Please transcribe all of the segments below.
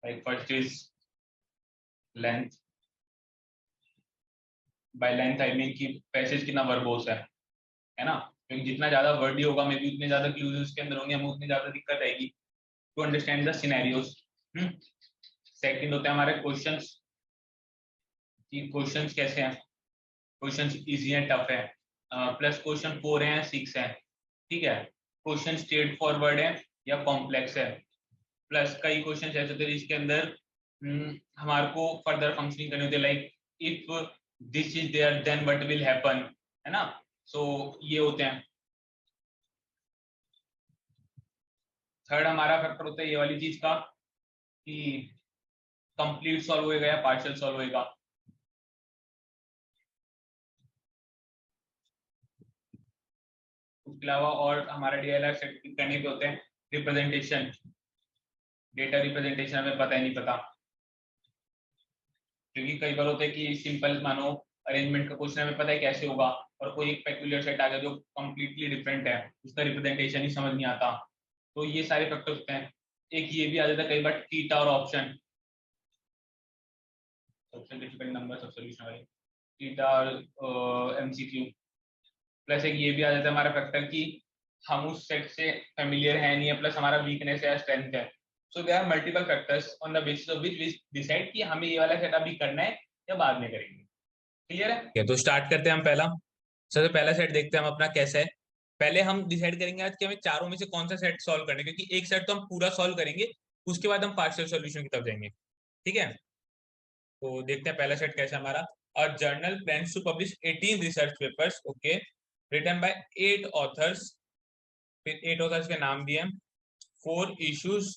Like first is length, by length I mean कि passage कितना verbose है ना, क्योंकि जितना ज्यादा वर्डी होगा मे बी उतने ज्यादा क्लूज उसके अंदर होंगे, हमें उतनी ज्यादा दिक्कत आएगी to understand the scenarios. Second होते हैं हमारे क्वेश्चंस, कि क्वेश्चंस कैसे हैं, क्वेश्चंस इजी है टफ है, प्लस क्वेश्चन 4 है 6 है, ठीक है, क्वेश्चन स्ट्रेट फॉरवर्ड है या कॉम्प्लेक्स है, प्लस कई क्वेश्चन ऐसे होते हैं जिसके अंदर हमारे को फर्दर फंक्शनिंग करनी होती है, like if this is there then what will happen, है ना। सो ये होते हैं। थर्ड हमारा फैक्टर होता है ये वाली चीज का कि कंप्लीट सॉल्व होएगा या पार्शियल सॉल्व होएगा। उसके अलावा और हमारा डीएलआर सेट करने के होते हैं रिप्रेजेंटेशन, डेटा रिप्रेजेंटेशन हमें पता ही नहीं पता, क्योंकि कई बार होता है कि सिंपल मानो अरेंजमेंट का क्वेश्चन हमें पता है कैसे होगा, और कोई एक पेक्यूलियर सेट आ गया जो कंप्लीटली डिफरेंट है, उसका रिप्रेजेंटेशन ही समझ नहीं आता। तो ये सारे फैक्टर्स होते हैं। एक ये भी आ जाता है कई बार थीटा और option, option difficult numbers of solution वाले, थीटा और एमसीक्यू। प्लस एक ये भी आ जाता है हमारा फैक्टर कि हम उस सेट से फेमिलियर है नहीं है, प्लस हमारा वीकनेस है स्ट्रेंथ है। So there are multiple factors on the basis of which we decide कि हमें ये वाला सेट अभी करना है या बाद में करेंगे। क्लियर है? तो स्टार्ट करते हैं हम पहला। सबसे पहला सेट देखते हैं हम अपना कैसा है। पहले हम डिसाइड करेंगे आज कि हमें चारों में से कौन सा सेट सॉल्व करना है, क्योंकि एक सेट तो हम पूरा सॉल्व करेंगे, उसके बाद हम पार्शियल सॉल्यूशन की तरफ जाएंगे। ठीक है, तो देखते हैं पहला सेट कैसा है हमारा। और journal plans to publish 18 research papers, okay, written by 8 authors. फिर 8 ऑथर्स के नाम दिए, 4 इश्यूज,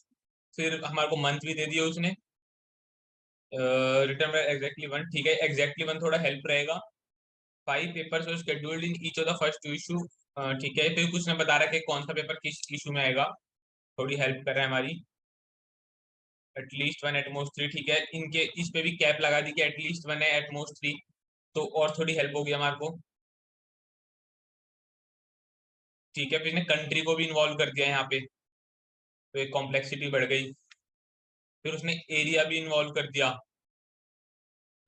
फिर हमारे को मंथ भी दे दिया उसने, रिटर्न बाय एग्जैक्टली 1, ठीक है, एग्जैक्टली 1 थोड़ा हेल्प रहेगा। 5 papers were scheduled in each of the first 2 issue, ठीक है, फिर कुछ ने बता रहा है कि कौन सा पेपर किस इशू में आएगा, थोड़ी हेल्प कर रहा है हमारी। एटलीस्ट 1 एटमोस्ट 3, ठीक है, इनके इस पे भी कैप लगा दी कि एटलीस्ट 1 है एटमोस्ट 3, तो और थोड़ी हेल्प होगी हमारे को। ठीक है, फिर इसने कंट्री को भी इन्वॉल्व कर दिया यहाँ पे, तो एक कॉम्प्लेक्सिटी बढ़ गई। फिर उसने एरिया भी इन्वॉल्व कर दिया,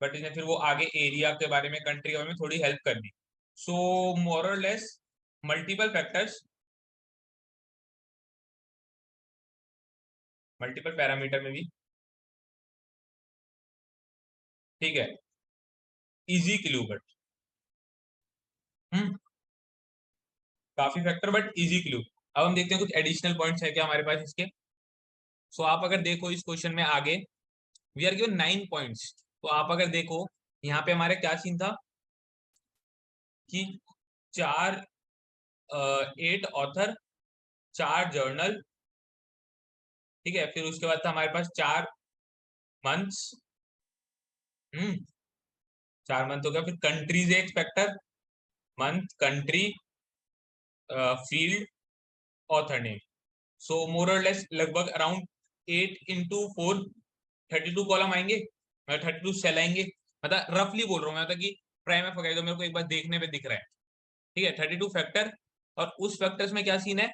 बट इसने फिर वो आगे एरिया के बारे में कंट्री के बारे में थोड़ी हेल्प कर दी। सो मोर और less multiple factors, multiple parameter में भी, ठीक है, इजी क्लू बट काफी फैक्टर बट इजी क्लू। अब हम देखते हैं कुछ एडिशनल पॉइंट्स है क्या हमारे पास इसके। सो आप अगर देखो इस क्वेश्चन में आगे वी आर गिवन 9 पॉइंट्स, तो आप अगर देखो यहाँ पे हमारे क्या सीन था कि 4 8 ऑथर, 4 जर्नल, ठीक है, फिर उसके बाद था हमारे पास 4 मंथ्स, 4 मंथ हो गया, फिर कंट्रीज एक factor, month, country, field, author name. So more और लेस लगभग अराउंड 8 into 4 32 कॉलम आएंगे, 32 सेल आएंगे, मतलब रफली बोल रहा हूँ मैं, मतलब कि प्राइम एफ तो मेरे को एक बार देखने पे दिख रहा है। ठीक है, 32 फैक्टर, और उस फैक्टर्स में क्या सीन है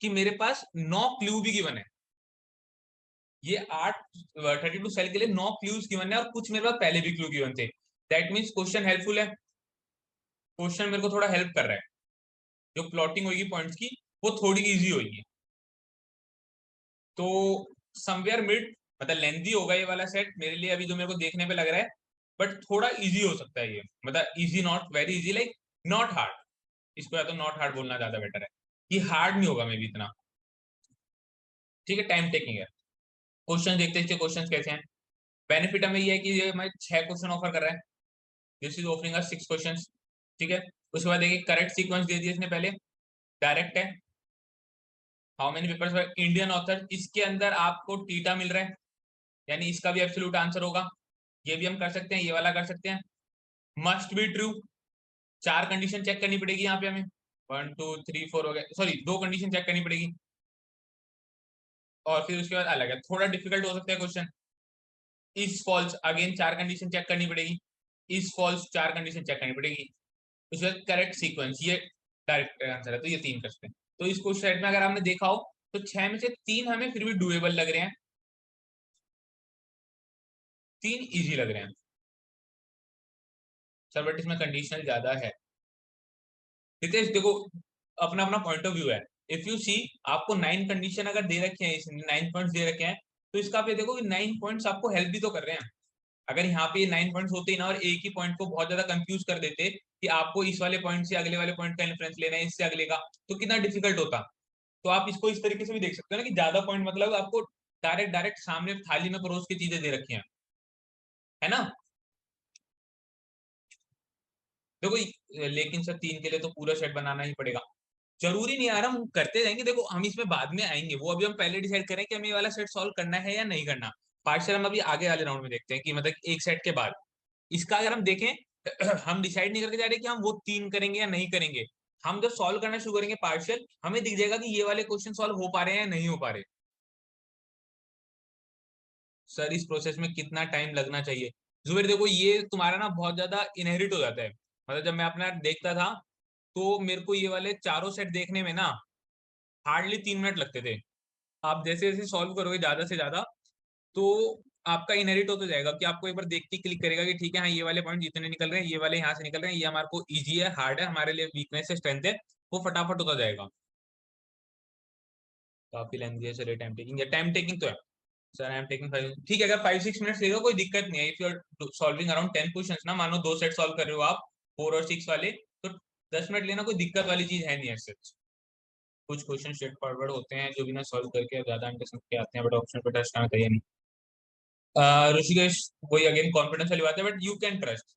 कि मेरे पास 9 क्लू भी गिवन है। ये 32 सेल के लिए 9 क्लूज गिवन है, और कुछ मेरे पास पहले भी क्लू गिवन थे। दैट मीन्स क्वेश्चन हेल्पफुल है, क्वेश्चन मेरे को थोड़ा हेल्प कर रहा है, जो प्लॉटिंग होगी पॉइंट्स की वो थोड़ी इजी होगी। तो समवेयर मिड, मतलब लेंथी होगा ये वाला सेट मेरे लिए अभी जो मेरे को देखने पे लग रहा है, बट थोड़ा इजी हो सकता है ये, मतलब easy not very easy, like not hard. इसको या तो नॉट हार्ड बोलना ज्यादा बेटर है, कि हार्ड नहीं होगा मे भी इतना। ठीक है, टाइम टेकिंग है। क्वेश्चन देखते हैं इसके, क्वेश्चन कैसे हैं। बेनिफिट हमें ये है कि ये हमें 6 क्वेश्चन ऑफर कर रहा है, this is offering us 6 question. ठीक है, उसके बाद देखिए करेक्ट सीक्वेंस दे दिया इसने पहले, डायरेक्ट है। How many papers for Indian author, इसके अंदर आपको टीटा मिल रहा है, यानी इसका भी एब्सोल्यूट आंसर होगा। ये भी हम कर सकते हैं, ये वाला कर सकते हैं। Must be true, 4 condition check करनी पड़ेगी यहाँ पे हमें, 1 2 3 4 हो गया, सॉरी 2 कंडीशन चेक करनी पड़ेगी। और फिर उसके बाद अलग है, थोड़ा डिफिकल्ट हो सकता है question, is false, again 4 condition check करनी पड़ेगी, इज फॉल्स 4 कंडीशन चेक करनी पड़ेगी। उसके बाद करेक्ट सीक्वेंस, ये डायरेक्ट आंसर है, तो ये 3 कर सकते हैं। तो इस क्वेश्चन में अगर आपने देखा हो तो 6 में से 3 हमें फिर भी डुएबल लग रहे हैं, 3 इजी लग रहे हैं सर, बट इसमें कंडीशनल ज्यादा है। रितेश देखो, अपना अपना पॉइंट ऑफ व्यू है। इफ यू सी, आपको 9 कंडीशन अगर दे रखे हैं, इसमें 9 पॉइंट्स दे रखे हैं, तो इसका आप ये देखो कि 9 पॉइंट्स आपको हेल्प भी तो कर रहे हैं। अगर यहाँ पे 9 पॉइंट्स होते ही ना और एक ही पॉइंट को बहुत ज्यादा कंफ्यूज कर देते कि आपको इस वाले पॉइंट से अगले वाले पॉइंट का इन्फ्लुएंस लेना है, इससे अगले का, तो कितना डिफिकल्ट होता। तो आप इसको इस तरीके से भी देख सकते हो ना कि ज्यादा पॉइंट मतलब आपको डायरेक्ट डायरेक्ट सामने थाली में परोस के चीजें दे रखी हैं, है ना। देखो लेकिन सर 3 के लिए तो पूरा सेट बनाना ही पड़ेगा। जरूरी नहीं यार, हम करते जाएंगे, देखो हम इसमें बाद में आएंगे, वो अभी हम पहले डिसाइड करें कि हमें ये वाला सेट सॉल्व करना है या नहीं करना। पार्शियल हम अभी आगे वाले राउंड में देखते हैं कि मतलब एक सेट के बाद इसका अगर हम देखें हम डिसाइड नहीं करके जा रहे कि हम वो 3 करेंगे या नहीं करेंगे। हम जब सॉल्व करना शुरू करेंगे पार्शियल, हमें दिख जाएगा कि ये वाले क्वेश्चन सॉल्व हो पा रहे हैं या नहीं हो पा रहे। सर इस प्रोसेस में कितना टाइम लगना चाहिए? जुबेर देखो, ये तुम्हारा ना बहुत ज्यादा इनहेरिट हो जाता है। मतलब जब मैं अपना देखता था, तो मेरे को ये वाले चारों सेट देखने में ना हार्डली 3 मिनट लगते थे। आप जैसे जैसे सॉल्व करोगे ज्यादा से ज्यादा, तो आपका इनहेरिट होता जाएगा कि आपको एक बार देख के क्लिक करेगा कि ठीक है, हाँ ये वाले पॉइंट जितने निकल रहे हैं, ये वाले यहाँ से निकल रहे हैं, ये हमारे को इजी है, हार्ड है, हमारे लिए वीकनेस है, स्ट्रेंथ है, वो फटाफट होता जाएगा। काफी लेंथी है सर, टाइम टेकिंग, या टाइम टेकिंग तो है। सर आई एम टेकिंग 5, ठीक है, अगर 5-6 मिनट्स लेगा कोई दिक्कत नहीं है। If you are solving around 10 questions ना, मानो 2 सेट सॉल्व कर रहे हो आप, 4 और 6 वाले, तो 10 मिनट लेना कोई दिक्कत वाली चीज है नहीं है। कुछ क्वेश्चन स्ट्रेट फॉरवर्ड होते हैं जो बिना सॉल्व करके ज्यादा अंडरस्टैंड के आते हैं, बट ऑप्शन पे ट्रस्ट करना चाहिए नहीं। ऋषिकेश, वही अगेन कॉन्फिडेंस वाली बात है, बट यू कैन ट्रस्ट।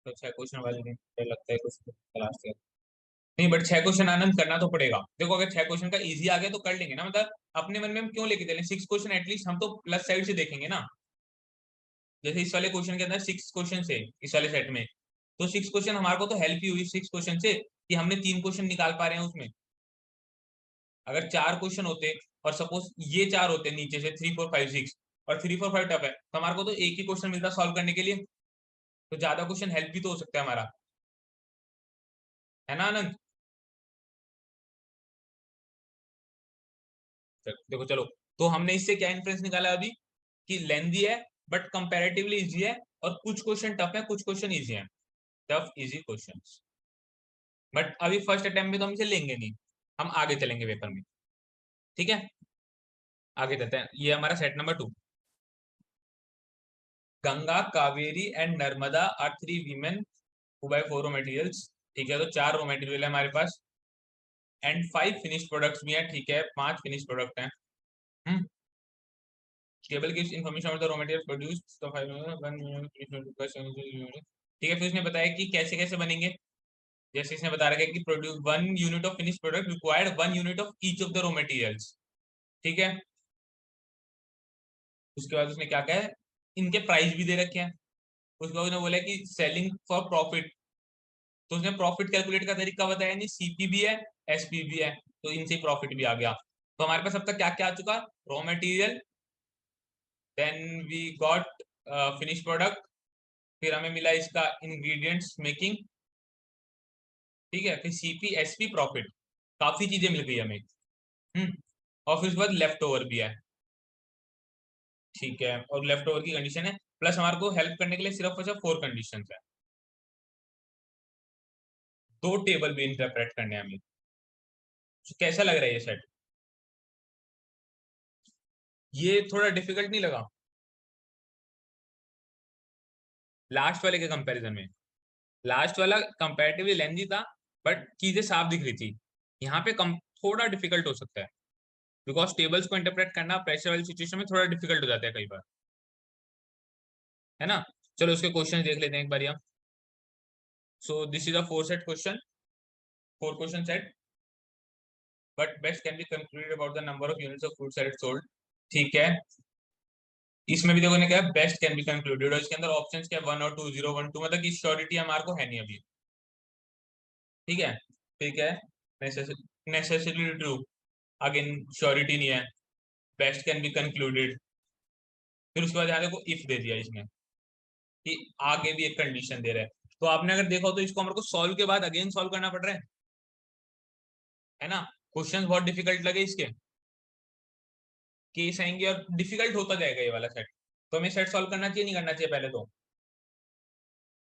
तो 6 क्वेश्चन वाले दिन मुझे लगता है कुछ तलाश कर नहीं, बट 6 क्वेश्चन आनंद करना तो पड़ेगा। देखो अगर 6 क्वेश्चन का इजी आ गया तो कर लेंगे ना, मतलब अपने मन में हम क्यों लेके चलें, 6 क्वेश्चन एटलीस्ट हम तो प्लस साइड से देखेंगे ना। जैसे इस वाले क्वेश्चन के अंदर 6 क्वेश्चन है इस वाले सेट में, तो 6 क्वेश्चन हमारे को तो हेल्प ही हुई 6 क्वेश्चन से कि हमने 3 क्वेश्चन निकाल पा रहे हैं उसमें। अगर 4 क्वेश्चन होते और सपोज ये 4 होते नीचे से 3, 4, 5, 6, और 3, 4, 5 टफ है, तो हमारे को तो एक ही क्वेश्चन मिलता सॉल्व करने के लिए। तो ज्यादा क्वेश्चन हेल्प भी तो हो सकता है हमारा, है ना आनंद। देखो चलो, तो हमने इससे क्या इन्फ्रेंस निकाला अभी कि लेंदी है बट कंपैरेटिवली इजी है, और कुछ क्वेश्चन टफ है, कुछ क्वेश्चन इजी है। टफ इजी क्वेश्चन, बट अभी फर्स्ट अटेम्प्ट में तो हम इसे लेंगे नहीं, हम आगे चलेंगे पेपर में। ठीक है, आगे चलते हैं। ये हमारा set number 2। Ganga, Kaveri and Narmada are 3 women who buy 4 raw materials. ठीक है, तो 4 रॉ मटेरियल है हमारे पास, एंड 5 फिनिश प्रोडक्ट्स भी हैं। ठीक है, 5 फिनिश प्रोडक्ट हैं। Hmm table gives information of the raw material produced, तो 5 ठीक है, फिर उसने बताया कि कैसे कैसे बनेंगे। जैसे इसने बता रखा है कि produce 1 unit of finish product required 1 unit of each of the raw materials. ठीक है, उसके बाद उसने क्या कहा है, इनके प्राइस भी दे रखे हैं। उसके बाद उसने बोला कि सेलिंग फॉर प्रॉफिट, तो उसने प्रॉफिट कैलकुलेट का तरीका बताया, नहीं सीपी भी है, एसपी भी है, तो इनसे प्रॉफिट भी आ गया। तो हमारे पास अब तक क्या क्या आ चुका, raw material, then we got finish product, फिर हमें मिला इसका इंग्रेडिएंट्स मेकिंग। ठीक है, फिर सीपी एसपी प्रॉफिट, काफी चीजें मिल गई हमें। हम्म और फिर उसके बाद लेफ्ट ओवर भी है। ठीक है, और लेफ्ट ओवर की कंडीशन है, प्लस हमारे को हेल्प करने के लिए सिर्फ और सिर्फ 4 कंडीशन है। 2 टेबल भी इंटरप्रेट करने हैं हमें। तो कैसा लग रहा है ये सेट? ये थोड़ा डिफिकल्ट नहीं लगा लास्ट वाले के कंपैरिजन में? लास्ट वाला कंपैरेटिवली लेंथी था, बट चीजें साफ दिख रही थी। यहाँ पे कम थोड़ा डिफिकल्ट हो सकता है, बिकॉज टेबल्स को इंटरप्रेट करना प्रेशर वाली सिचुएशन में थोड़ा डिफिकल्ट हो जाता है कई बार, है ना। चलो उसके क्वेश्चन देख लेते हैं एक बार हम। So this is a 4 set question, 4 question set, but best can be concluded about the number of units of food salad sold. ठीक है, इसमें भी देखो ने क्या बेस्ट कैन बी कंक्लूडेड, और इसके अंदर ऑप्शन क्या 1 और 2, 0, 1, 2, मतलब की श्योरिटी हमारे को है नहीं अभी। ठीक है, ठीक है, नेसेसिटी ट्रू, अगेन श्योरिटी नहीं है, बेस्ट कैन बी कंक्लूडेड। फिर उसके बाद यहाँ देखो इफ दे दिया इसमें कि आगे भी एक कंडीशन दे रहा है। तो आपने अगर देखा हो तो इसको हमारे को सॉल्व के बाद अगेन सॉल्व करना पड़ रहा है ना। क्वेश्चन बहुत डिफिकल्ट लगे इसके, केस आएंगे और डिफिकल्ट होता जाएगा ये वाला सेट। तो हमें सेट सॉल्व करना चाहिए, नहीं करना चाहिए? पहले तो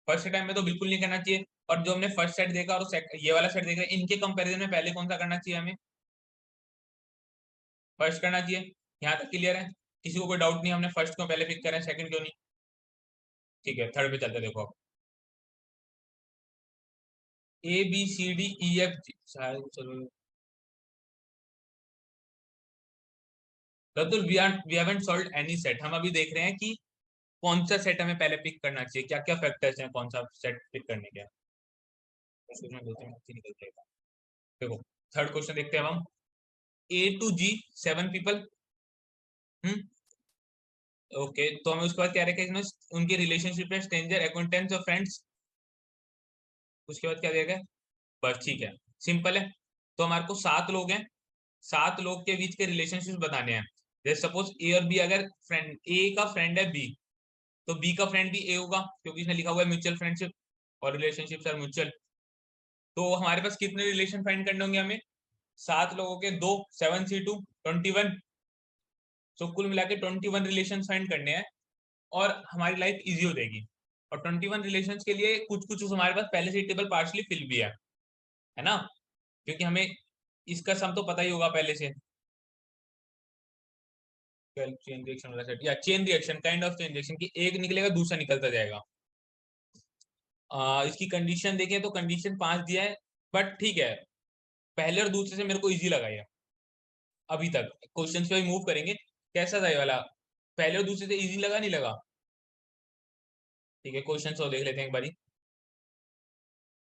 फर्स्ट टाइम में तो बिल्कुल नहीं करना चाहिए। और जो हमने फर्स्ट सेट देखा और ये वाला सेट देखा, इनके कंपैरिजन में पहले कौन सा करना चाहिए हमें? फर्स्ट करना चाहिए। यहाँ तक क्लियर है? किसी को कोई डाउट नहीं? हमने फर्स्ट को पहले पिक करें, सेकंड क्यों नहीं? ठीक है, थर्ड पे चलते हैं, देखो अब ABCDEFG शायद, चलो Ratul, we haven't solved any set. हम अभी देख रहे हैं कि कौन सा सेट हमें पहले पिक करना चाहिए, क्या क्या फैक्टर्स हैं कौन सा सेट पिक करने के। देखो थर्ड क्वेश्चन देखते हैं अब हम। A to G 7 people. Hmm. Okay, तो हमें उसके बाद क्या रखें इसमें? उनकी रिलेशनशिप है स्ट्रेंजर, एक्वेंटेंस और फ्रेंड्स। उसके बाद क्या दिया गया? बस ठीक है, सिंपल है। तो हमारे को 7 लोग हैं, 7 लोग के बीच के रिलेशनशिप बताने हैं। जैसे सपोज ए और बी, अगर फ्रेंड ए का फ्रेंड है बी, तो बी का फ्रेंड भी ए होगा, क्योंकि इसने लिखा हुआ है म्यूचुअल फ्रेंडशिप और रिलेशनशिप आर म्यूचुअल। तो हमारे पास कितने रिलेशन फाइंड करने होंगे हमें? 7 लोगों के दो, 7 C 2 21। सो कुल मिला के 21 रिलेशन फाइंड करने हैं, और हमारी लाइफ इजी हो जाएगी। और 21 रिलेशन के लिए कुछ कुछ हमारे पास पहले से टेबल पार्शली फिल भी है ना? क्योंकि हमें इसका सम तो पता ही होगा पहले से। चेन रिएक्शन वाला सेट, या chain reaction, kind of chain reaction की एक निकलेगा दूसरा निकलता जाएगा। इसकी कंडीशन देखें तो कंडीशन 5 दिया है, बट ठीक है, पहले और दूसरे से मेरे को इजी लगा ये। अभी तक क्वेश्चंस पे मूव करेंगे, कैसा था ये वाला? पहले और दूसरे से इजी लगा, नहीं लगा? ठीक है, क्वेश्चन तो देख लेते हैं एक बारी।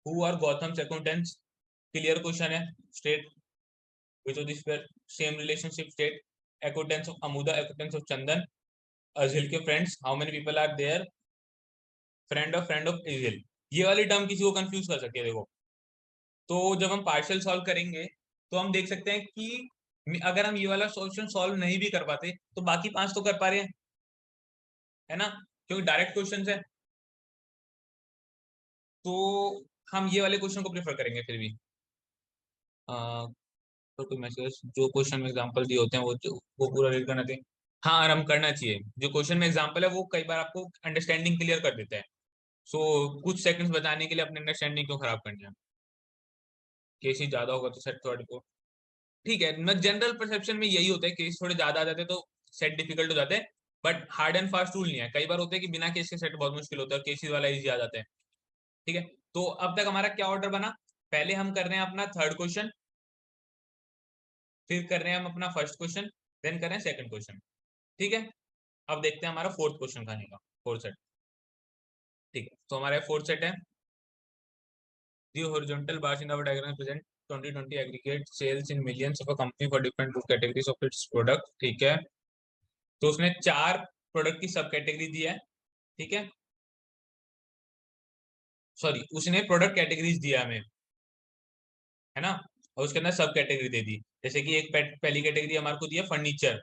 Who are Gautam accountants? Clear question है, state which of these were same relationship state, acquaintance of Amuda, acquaintance of Chandan, Azhil के friends, how many people are there, friend of Azhil। ये वाली टर्म किसी को कंफ्यूज कर सकती है, देखो। तो जब हम पार्शियल सॉल्व करेंगे, तो हम देख सकते हैं कि अगर हम ये वाला सॉल्यूशन सॉल्व नहीं भी कर पाते, तो बाकी 5 तो कर पा रहे हैं, है ना? क्योंकि डायरेक्ट क्वेश्चन है। तो हम ये वाले क्वेश्चन को प्रेफर करेंगे फिर भी। तो कोई मैसेज जो क्वेश्चन में एग्जांपल दिए होते हैं वो पूरा रीड करना चाहिए। हाँ, आराम करना चाहिए। जो क्वेश्चन में एग्जांपल है वो कई बार आपको अंडरस्टैंडिंग क्लियर कर देता है। सो कुछ सेकंड्स बचाने के लिए अपनी अंडरस्टैंडिंग क्यों खराब करनी है? केस ज्यादा होगा तो सेट थोड़ा को, ठीक है, मैं जनरल परसेप्शन में यही होता है, केस थोड़े ज्यादा आ जाते हैं तो सेट डिफिकल्ट हो जाते हैं। But hard and fast rule नहीं है, कई बार होता है कि बिना केस के सेट बहुत मुश्किल होता है, केसेस वाला इजी आ जाता है। ठीक है, तो अब तक हमारा क्या ऑर्डर बना? पहले हम कर रहे हैं अपना थर्ड क्वेश्चन, फिर कर रहे हैं हम अपना फर्स्ट क्वेश्चन, देन कर रहे हैं सेकंड क्वेश्चन। ठीक है, अब देखते हैं हमारा फोर्थ क्वेश्चन खाने का, फोर्थ सेट। ठीक है, तो हमारा फोर्थ सेट है, the horizontal bars in our diagram present 2020 aggregate sales in millions of a company for different categories of its product। ठीक है, तो उसने 4 प्रोडक्ट की सब कैटेगरी दी है। ठीक है, सॉरी, उसने प्रोडक्ट कैटेगरीज दिया हमें, है ना? और उसके अंदर सब कैटेगरी दे दी। जैसे कि एक पहली कैटेगरी हमारे को दिया फर्नीचर,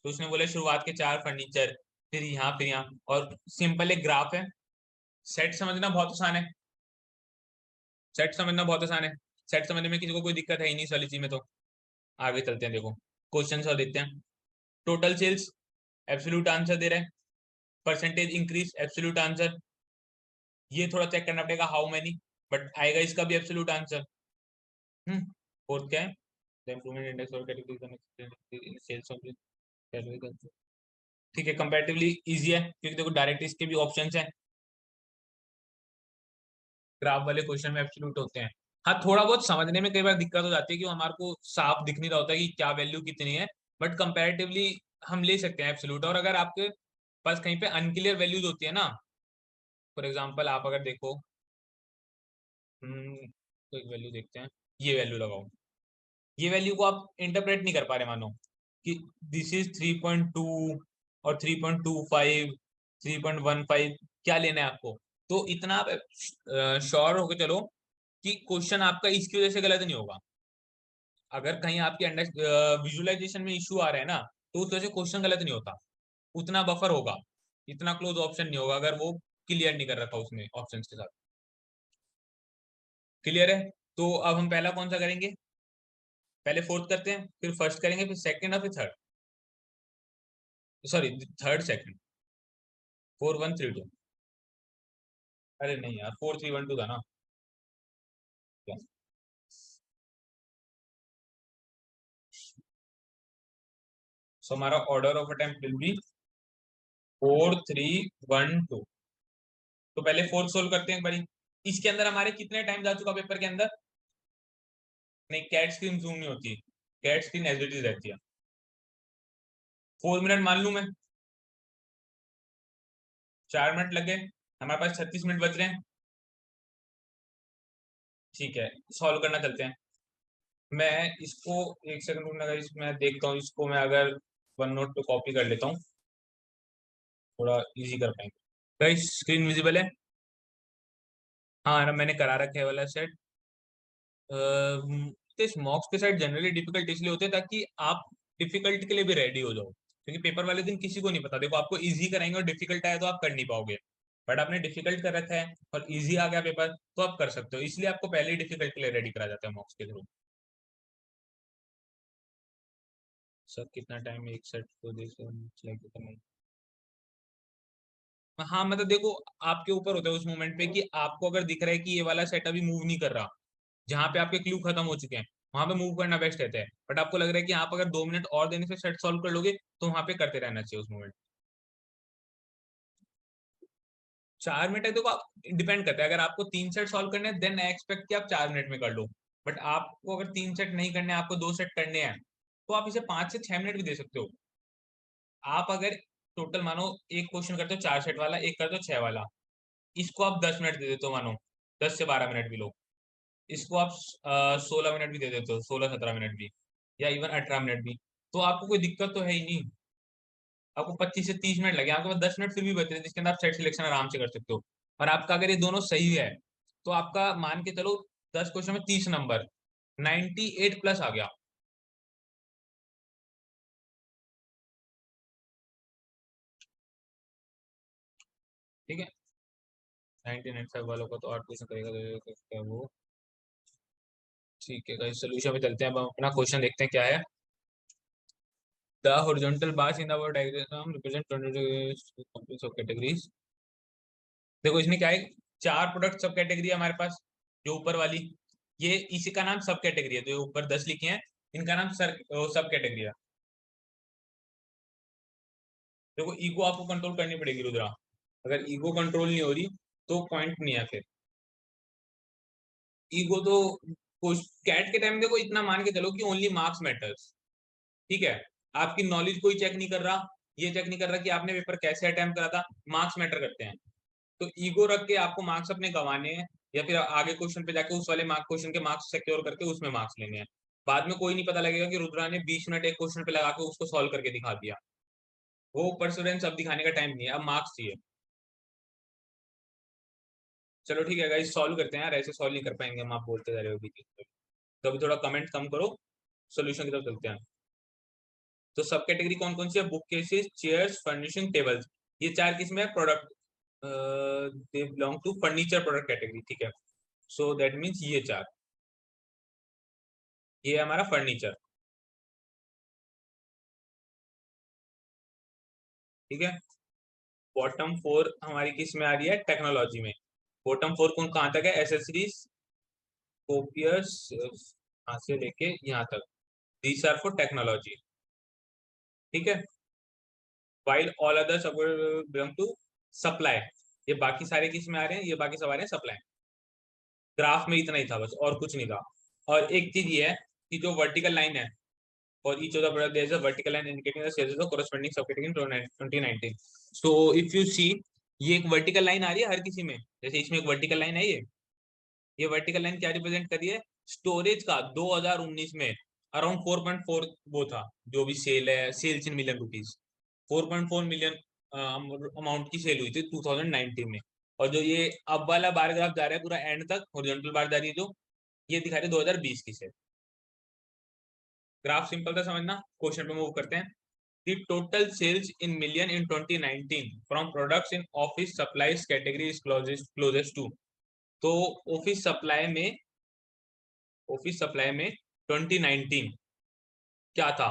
तो उसने बोला शुरुआत के 4 फर्नीचर, फिर यहाँ, और सिंपल एक ग्राफ है। सेट समझना बहुत आसान है, सेट समझना बहुत आसान है। सेट समझने में किसी को कोई दिक्कत है ही नहीं इस वाली चीज में। तो आगे चलते हैं, देखो क्वेश्चन और देखते हैं। टोटल सेल्स, एब्सोल्यूट आंसर दे रहा है। Percentage increase, absolute answer. ये थोड़ा चेक करना पड़ेगा हाउ मेनी, बट आएगा इसका भी एब्सोल्यूट आंसर। फोर्थ क्या है? The improvement index और कैटेगरी सेल्स ऑफ, ठीक है, कंपैरेटिवली इजी है, क्योंकि देखो डायरेक्ट इसके भी ऑप्शंस हैं। ग्राफ वाले क्वेश्चन में एब्सोल्यूट होते हैं। हाँ, थोड़ा बहुत समझने में कई बार दिक्कत हो जाती है कि वो हमारे को साफ दिख नहीं रहा होता कि क्या वैल्यू कितनी है। बट कंपैरेटिवली हम ले सकते हैं एब्सोल्यूट। और अगर आपके पास कहीं पे अनक्लियर वैल्यूज होती है ना, फॉर एग्जांपल आप अगर देखो, तो एक वैल्यू देखते हैं, ये वैल्यू लगाओ, ये वैल्यू को आप इंटरप्रेट नहीं कर पा रहे, मानो कि दिस इज 3.2 और 3.25, 3.15, क्या लेना है आपको? तो इतना आप श्योर होकर चलो कि क्वेश्चन आपका इसकी वजह से गलत नहीं होगा। अगर कहीं आपके अंडर विजुअलाइजेशन में इश्यू आ रहा है ना, तो उस वजह से क्वेश्चन गलत नहीं होता। उतना बफर होगा, इतना क्लोज ऑप्शन नहीं होगा अगर वो क्लियर नहीं कर रखा उसने ऑप्शंस के साथ। क्लियर है? तो अब हम पहला कौन सा करेंगे? पहले फोर्थ करते हैं, फिर फर्स्ट करेंगे, फिर सेकंड और फिर थर्ड, सॉरी थर्ड सेकंड। 4132। अरे नहीं यार, 4312 था ना। सो हमारा order of attempt will be 4312। तो पहले फोर्थ सोल्व करते हैं एक बारी। इसके अंदर हमारे कितने टाइम जा चुका पेपर के अंदर? नहीं, कैट स्क्रीन जूम नहीं होती, CAT screen as it is रहती है। 4 मिनट मान लू मैं, 4 मिनट लग गए, हमारे पास 36 मिनट बच रहे हैं। ठीक है, सॉल्व करना चलते हैं। मैं इसको एक सेकंड रुकना गाइस, मैं देखता हूँ इसको, मैं अगर वन नोट पे कॉपी कर लेता हूँ, थोड़ा इजी कर पाएंगे। गाइस स्क्रीन विजिबल है? हाँ ना, मैंने करा रखा है वाला सेट। इस मॉक्स के साइड जनरली डिफिकल्ट इसलिए होते हैं ताकि आप डिफिकल्ट के लिए भी रेडी हो जाओ, क्योंकि पेपर वाले दिन किसी को नहीं पता। देखो आपको इजी कराएंगे और डिफिकल्ट आया तो आप कर नहीं पाओगे, बट आपने डिफिकल्ट कर रखा है और इजी आ गया पेपर तो आप कर सकते हो, इसलिए आपको पहले ही डिफिकल्ट के लिए रेडी करा जाता है मॉक्स के थ्रू। सर कितना टाइम एक सेट को देखो? हाँ मतलब देखो, आपके ऊपर होता है उस मोमेंट पे कि आपको अगर दिख रहा है कि ये वाला सेट अभी मूव नहीं कर रहा, जहां पे आपके क्लू खत्म हो चुके हैं वहां पे मूव करना बेस्ट रहता है। बट आपको लग रहा है कि आप अगर 2 मिनट और देने से सेट सॉल्व कर लोगे तो वहां पे करते रहना चाहिए उस मोमेंट। 4 मिनट है, देखो आप डिपेंड करता है, अगर आपको 3 सेट सॉल्व करने हैं देन आई एक्सपेक्ट कि आप 4 मिनट में कर लो। बट आपको अगर 3 सेट नहीं करने, आपको 2 सेट करने हैं, तो आप इसे 5 से 6 मिनट भी दे सकते हो। आप अगर टोटल मानो एक क्वेश्चन करते हो 4 सेट वाला, एक करते हो 6 वाला, इसको आप 10 मिनट दे देते हो मानो, 10 से 12 मिनट भी लो। इसको आप 16 मिनट भी दे देते हो, 16-17 मिनट भी, या इवन 18 मिनट भी, तो आपको कोई दिक्कत तो है ही नहीं। आपको 25 से 30 मिनट लगे, आपके पास 10 मिनट फिर भी बच रहे हैं जिसके अंदर आप सेट सिलेक्शन आराम से कर सकते हो। और आपका अगर ये दोनों सही है तो आपका मान के चलो 10 क्वेश्चन में 30 नंबर, 98 प्लस आ गया। ठीक है, 1995 वालों का तो 8 क्वेश्चन करेगा तो क्या वो। ठीक है गाइस, सोल्यूशन पे चलते हैं, अब हम अपना क्वेश्चन देखते हैं क्या है। The horizontal bars in the word diagram represent complete सब कैटेगरीज। देखो इसमें क्या है, 4 प्रोडक्ट सब कैटेगरी है हमारे पास। जो ऊपर वाली, ये इसी का नाम सब कैटेगरी है, तो ये ऊपर 10 लिखे हैं, इनका नाम सब कैटेगरी है। देखो ईगो आपको कंट्रोल करनी पड़ेगी रुद्रा, अगर ईगो कंट्रोल नहीं हो रही तो पॉइंट नहीं है फिर। ईगो तो कैट के टाइम देखो इतना मान के चलो कि ओनली मार्क्स मैटर्स। ठीक है, आपकी नॉलेज कोई चेक नहीं कर रहा, ये चेक नहीं कर रहा कि आपने पेपर कैसे अटेम्प्ट करा था, मार्क्स मैटर करते हैं। तो ईगो रख के आपको मार्क्स अपने गंवाने हैं, या फिर आगे क्वेश्चन पे जाके उस वाले मार्क क्वेश्चन के मार्क्स सिक्योर करके उसमें मार्क्स लेने हैं। बाद में कोई नहीं पता लगेगा कि रुद्रा ने 20 मिनट एक क्वेश्चन पे लगा के उसको सॉल्व करके दिखा दिया। वो परसिवरेंस अब दिखाने का टाइम नहीं है, अब मार्क्स चाहिए। चलो ठीक है गाइस, सॉल्व करते हैं यार, ऐसे सॉल्व नहीं कर पाएंगे हम, आप बोलते जा रहे हो अभी। तो अभी थोड़ा कमेंट कम करो, सोल्यूशन की तरफ चलते हैं। तो सब कैटेगरी कौन कौन सी है? Book cases, chairs, furnishing, tables. ये चार किसमें है? Product, they belong to furniture product category. ठीक है, सो दैट मीन्स ये चार, ये है हमारा फर्नीचर। ठीक है, बॉटम फोर हमारी किस में आ रही है? टेक्नोलॉजी में। बॉटम फोर कौन कहाँ तक है? एसेसरीज, कोपियर्स, यहाँ से लेके यहाँ तक, दीज आर फॉर टेक्नोलॉजी। ठीक है, while all others belong to supply. ये बाकी सारे किस में आ रहे हैं? ये बाकी सब आ रहे हैं सप्लाई। ग्राफ में इतना ही था बस, और कुछ नहीं था। और एक चीज ये है कि जो वर्टिकल लाइन है, for each of the product there is a vertical line indicating the sales of the corresponding subcategory in 2019. So if you see, ये एक वर्टिकल लाइन आ रही है हर किसी में, जैसे इसमें एक वर्टिकल लाइन है, ये वर्टिकल लाइन क्या रिप्रेजेंट कर रही है? स्टोरेज का 2019 में अराउंड 4.4 वो था, जो भी सेल है, sales in million rupees, 4.4 million amount की सेल हुई थी 2019 में। और जो ये अब वाला बार ग्राफ जा रहा है पूरा एंड तक, हॉरिजॉन्टल बार जा रही है जो, ये दिखा रही है 2020 की सेल। ग्राफ सिंपल था समझना, क्वेश्चन पे मूव करते हैं। The total sales in million in 2019 from products in office supplies category is closest to। तो ऑफिस सप्लाई में 2019 क्या था?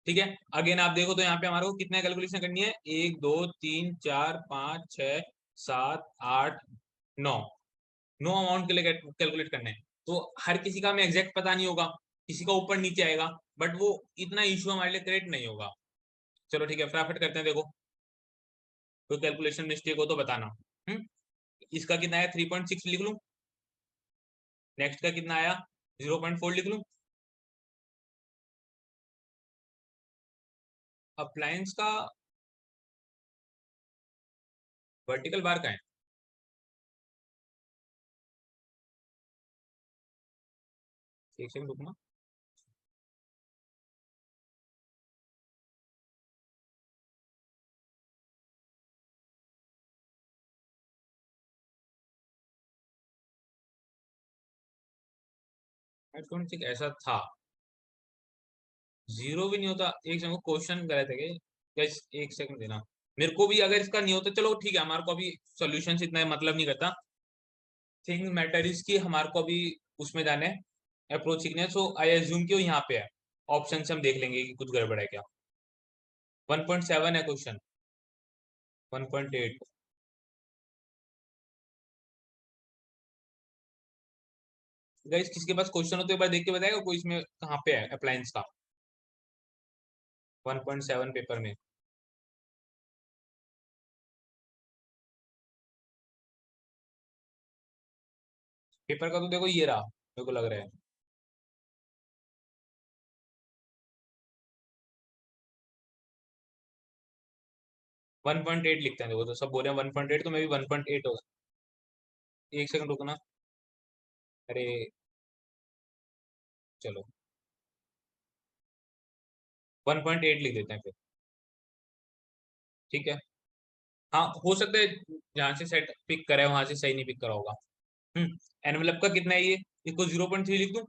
ठीक है, अगेन आप देखो तो यहाँ पे हमारे को कितना कैलकुलेशन करनी है, 1 2 3 4 5 6 7 8 9, 9 अमाउंट के लिए कैलकुलेट करना है। तो हर किसी का हमें एग्जैक्ट पता नहीं होगा, किसी का ऊपर नीचे आएगा, बट वो इतना इशू हमारे लिए क्रिएट नहीं होगा। चलो ठीक है, फटाफट करते हैं। देखो कोई कैलकुलेशन मिस्टेक हो तो बताना। इसका कितना है 3.6 लिख लूं, नेक्स्ट का कितना आया 0.4 लिख लूं, अप्लायंस का वर्टिकल बार का है, एक सेकंड रुकना। आई डोंट थिंक ऐसा था, जीरो भी नहीं होता। एक सेकंड, क्वेश्चन गलत है क्या guys? एक सेकंड देना मेरे को भी, अगर इसका नहीं होता चलो ठीक है, हमारे को अभी सॉल्यूशन से इतना मतलब नहीं करता। थिंग मैटर इज कि हमारे को अभी उसमें जाना है, अप्रोच सीखना है। सो आई एज्यूम कि वो यहाँ पे है, ऑप्शन से हम देख लेंगे कि कुछ गड़बड़ है क्या। 1.7 है क्वेश्चन, 1.8। गाइस किसके पास क्वेश्चन हो तो एक बार देख के बताएगा कोई, इसमें कहाँ पे है अप्लायंस का 1.7 पेपर में। पेपर का तो देखो ये रहा, मेरे को लग रहा है। वन पॉइंट एट लिखते हैं, देखो तो सब बोल रहे हैं 1.8, तो मैं भी 1.8 होगा। एक सेकंड रुकना, अरे चलो 1.8 लिख देते हैं फिर, ठीक है। हाँ हो सकता है जहाँ से सेट पिक करा है वहां से सही नहीं पिक करा होगा। एनवेलप का कितना है ये, इसको 0.3 लिख दूं,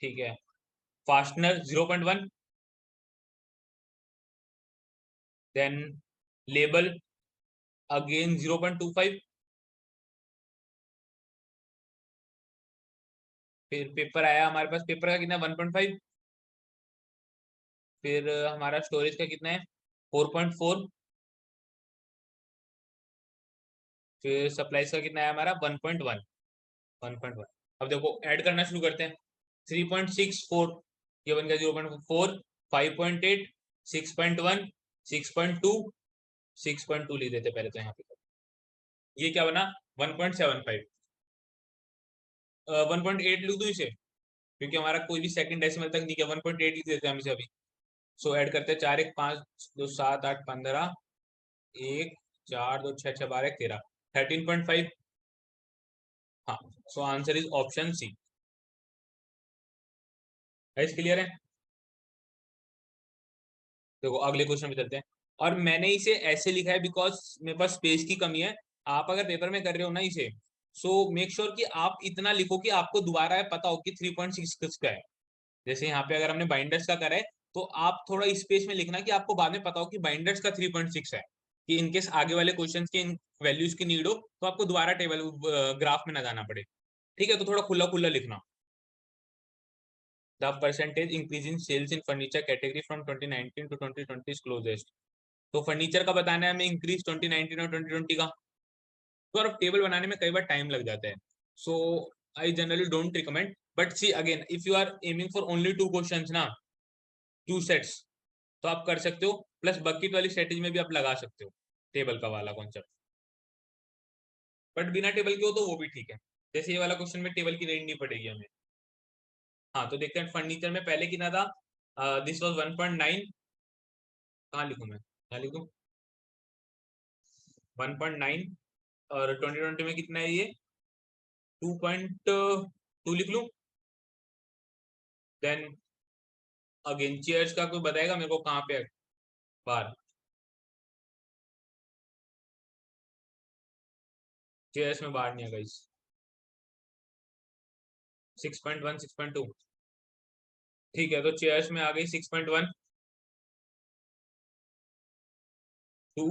ठीक है। फास्टनर 0.1, देन लेबल अगेन 0.25, फिर पेपर आया हमारे पास, पेपर का कितना 1.5, फिर हमारा स्टोरेज का कितना है 4.4, फिर सप्लाईज का कितना है हमारा 1.1, 1.1। अब देखो ऐड करना शुरू करते हैं, 3.64, ये बन गया 0.4, 5.8, 6.1, 6.2, 6.2 लिख देते पहले तो यहाँ पे। ये क्या बना 1.75, 1.8 लिख दूं इसे, क्योंकि हमारा कोई भी सेकंड डेसिमल तक नहीं किया, 1.8 लिख देते हैं हम इसे अभी। सो ऐड करते हैं, 4 1 5 2 7 8 15, 1 4 2 6 6 12 13, 13.5। हाँ, so answer is option C. Guys clear है? देखो अगले क्वेश्चन पे चलते हैं। और मैंने इसे ऐसे लिखा है बिकॉज मेरे पास स्पेस की कमी है। आप अगर पेपर में कर रहे हो ना इसे, सो मेक श्योर कि आप इतना लिखो कि आपको दोबारा पता हो कि 3.6 का है। जैसे यहाँ पे अगर हमने बाइंडर्स का करा है, तो आप थोड़ा स्पेस में लिखना कि आपको बाद में पता हो कि बाइंडर्स का 3.6 है, कि इनकेस आगे वाले क्वेश्चन के इन वैल्यूज की नीड हो तो आपको दोबारा टेबल ग्राफ में ना जाना पड़े। ठीक है, तो थोड़ा खुला खुला लिखना। The percentage increase in sales in furniture category from 2019 to 2020 is closest. तो फर्नीचर का बताना है हमें इंक्रीज 2019 और 2020 का। तो और टेबल बनाने में कई बार टाइम लग जाता है, so I generally don't recommend. But see again, if you are aiming for only two questions ना, टू सेट्स, तो आप कर सकते हो। प्लस बकेट वाली स्ट्रेटेजी में भी आप लगा सकते हो टेबल का वाला कॉन्सेप्ट, बट बिना टेबल के हो तो वो भी ठीक है। जैसे ये वाला क्वेश्चन में टेबल की रेंज नहीं पड़ेगी हमें। हाँ तो देखते हैं फर्नीचर में पहले कितना था, दिस वॉज 1.9, कहाँ लिखूं मैं, कहाँ लिखूं 1.9, और 2020 में कितना है ये 2.2 लिख लूं। देन अगेन चेयर्स का कोई बताएगा मेरे को कहाँ पे है बार, चेयर्स में बाहर नहीं है गाइस। 6.1 6.2, ठीक है, तो चेयर्स में आ गई 6.1, 2,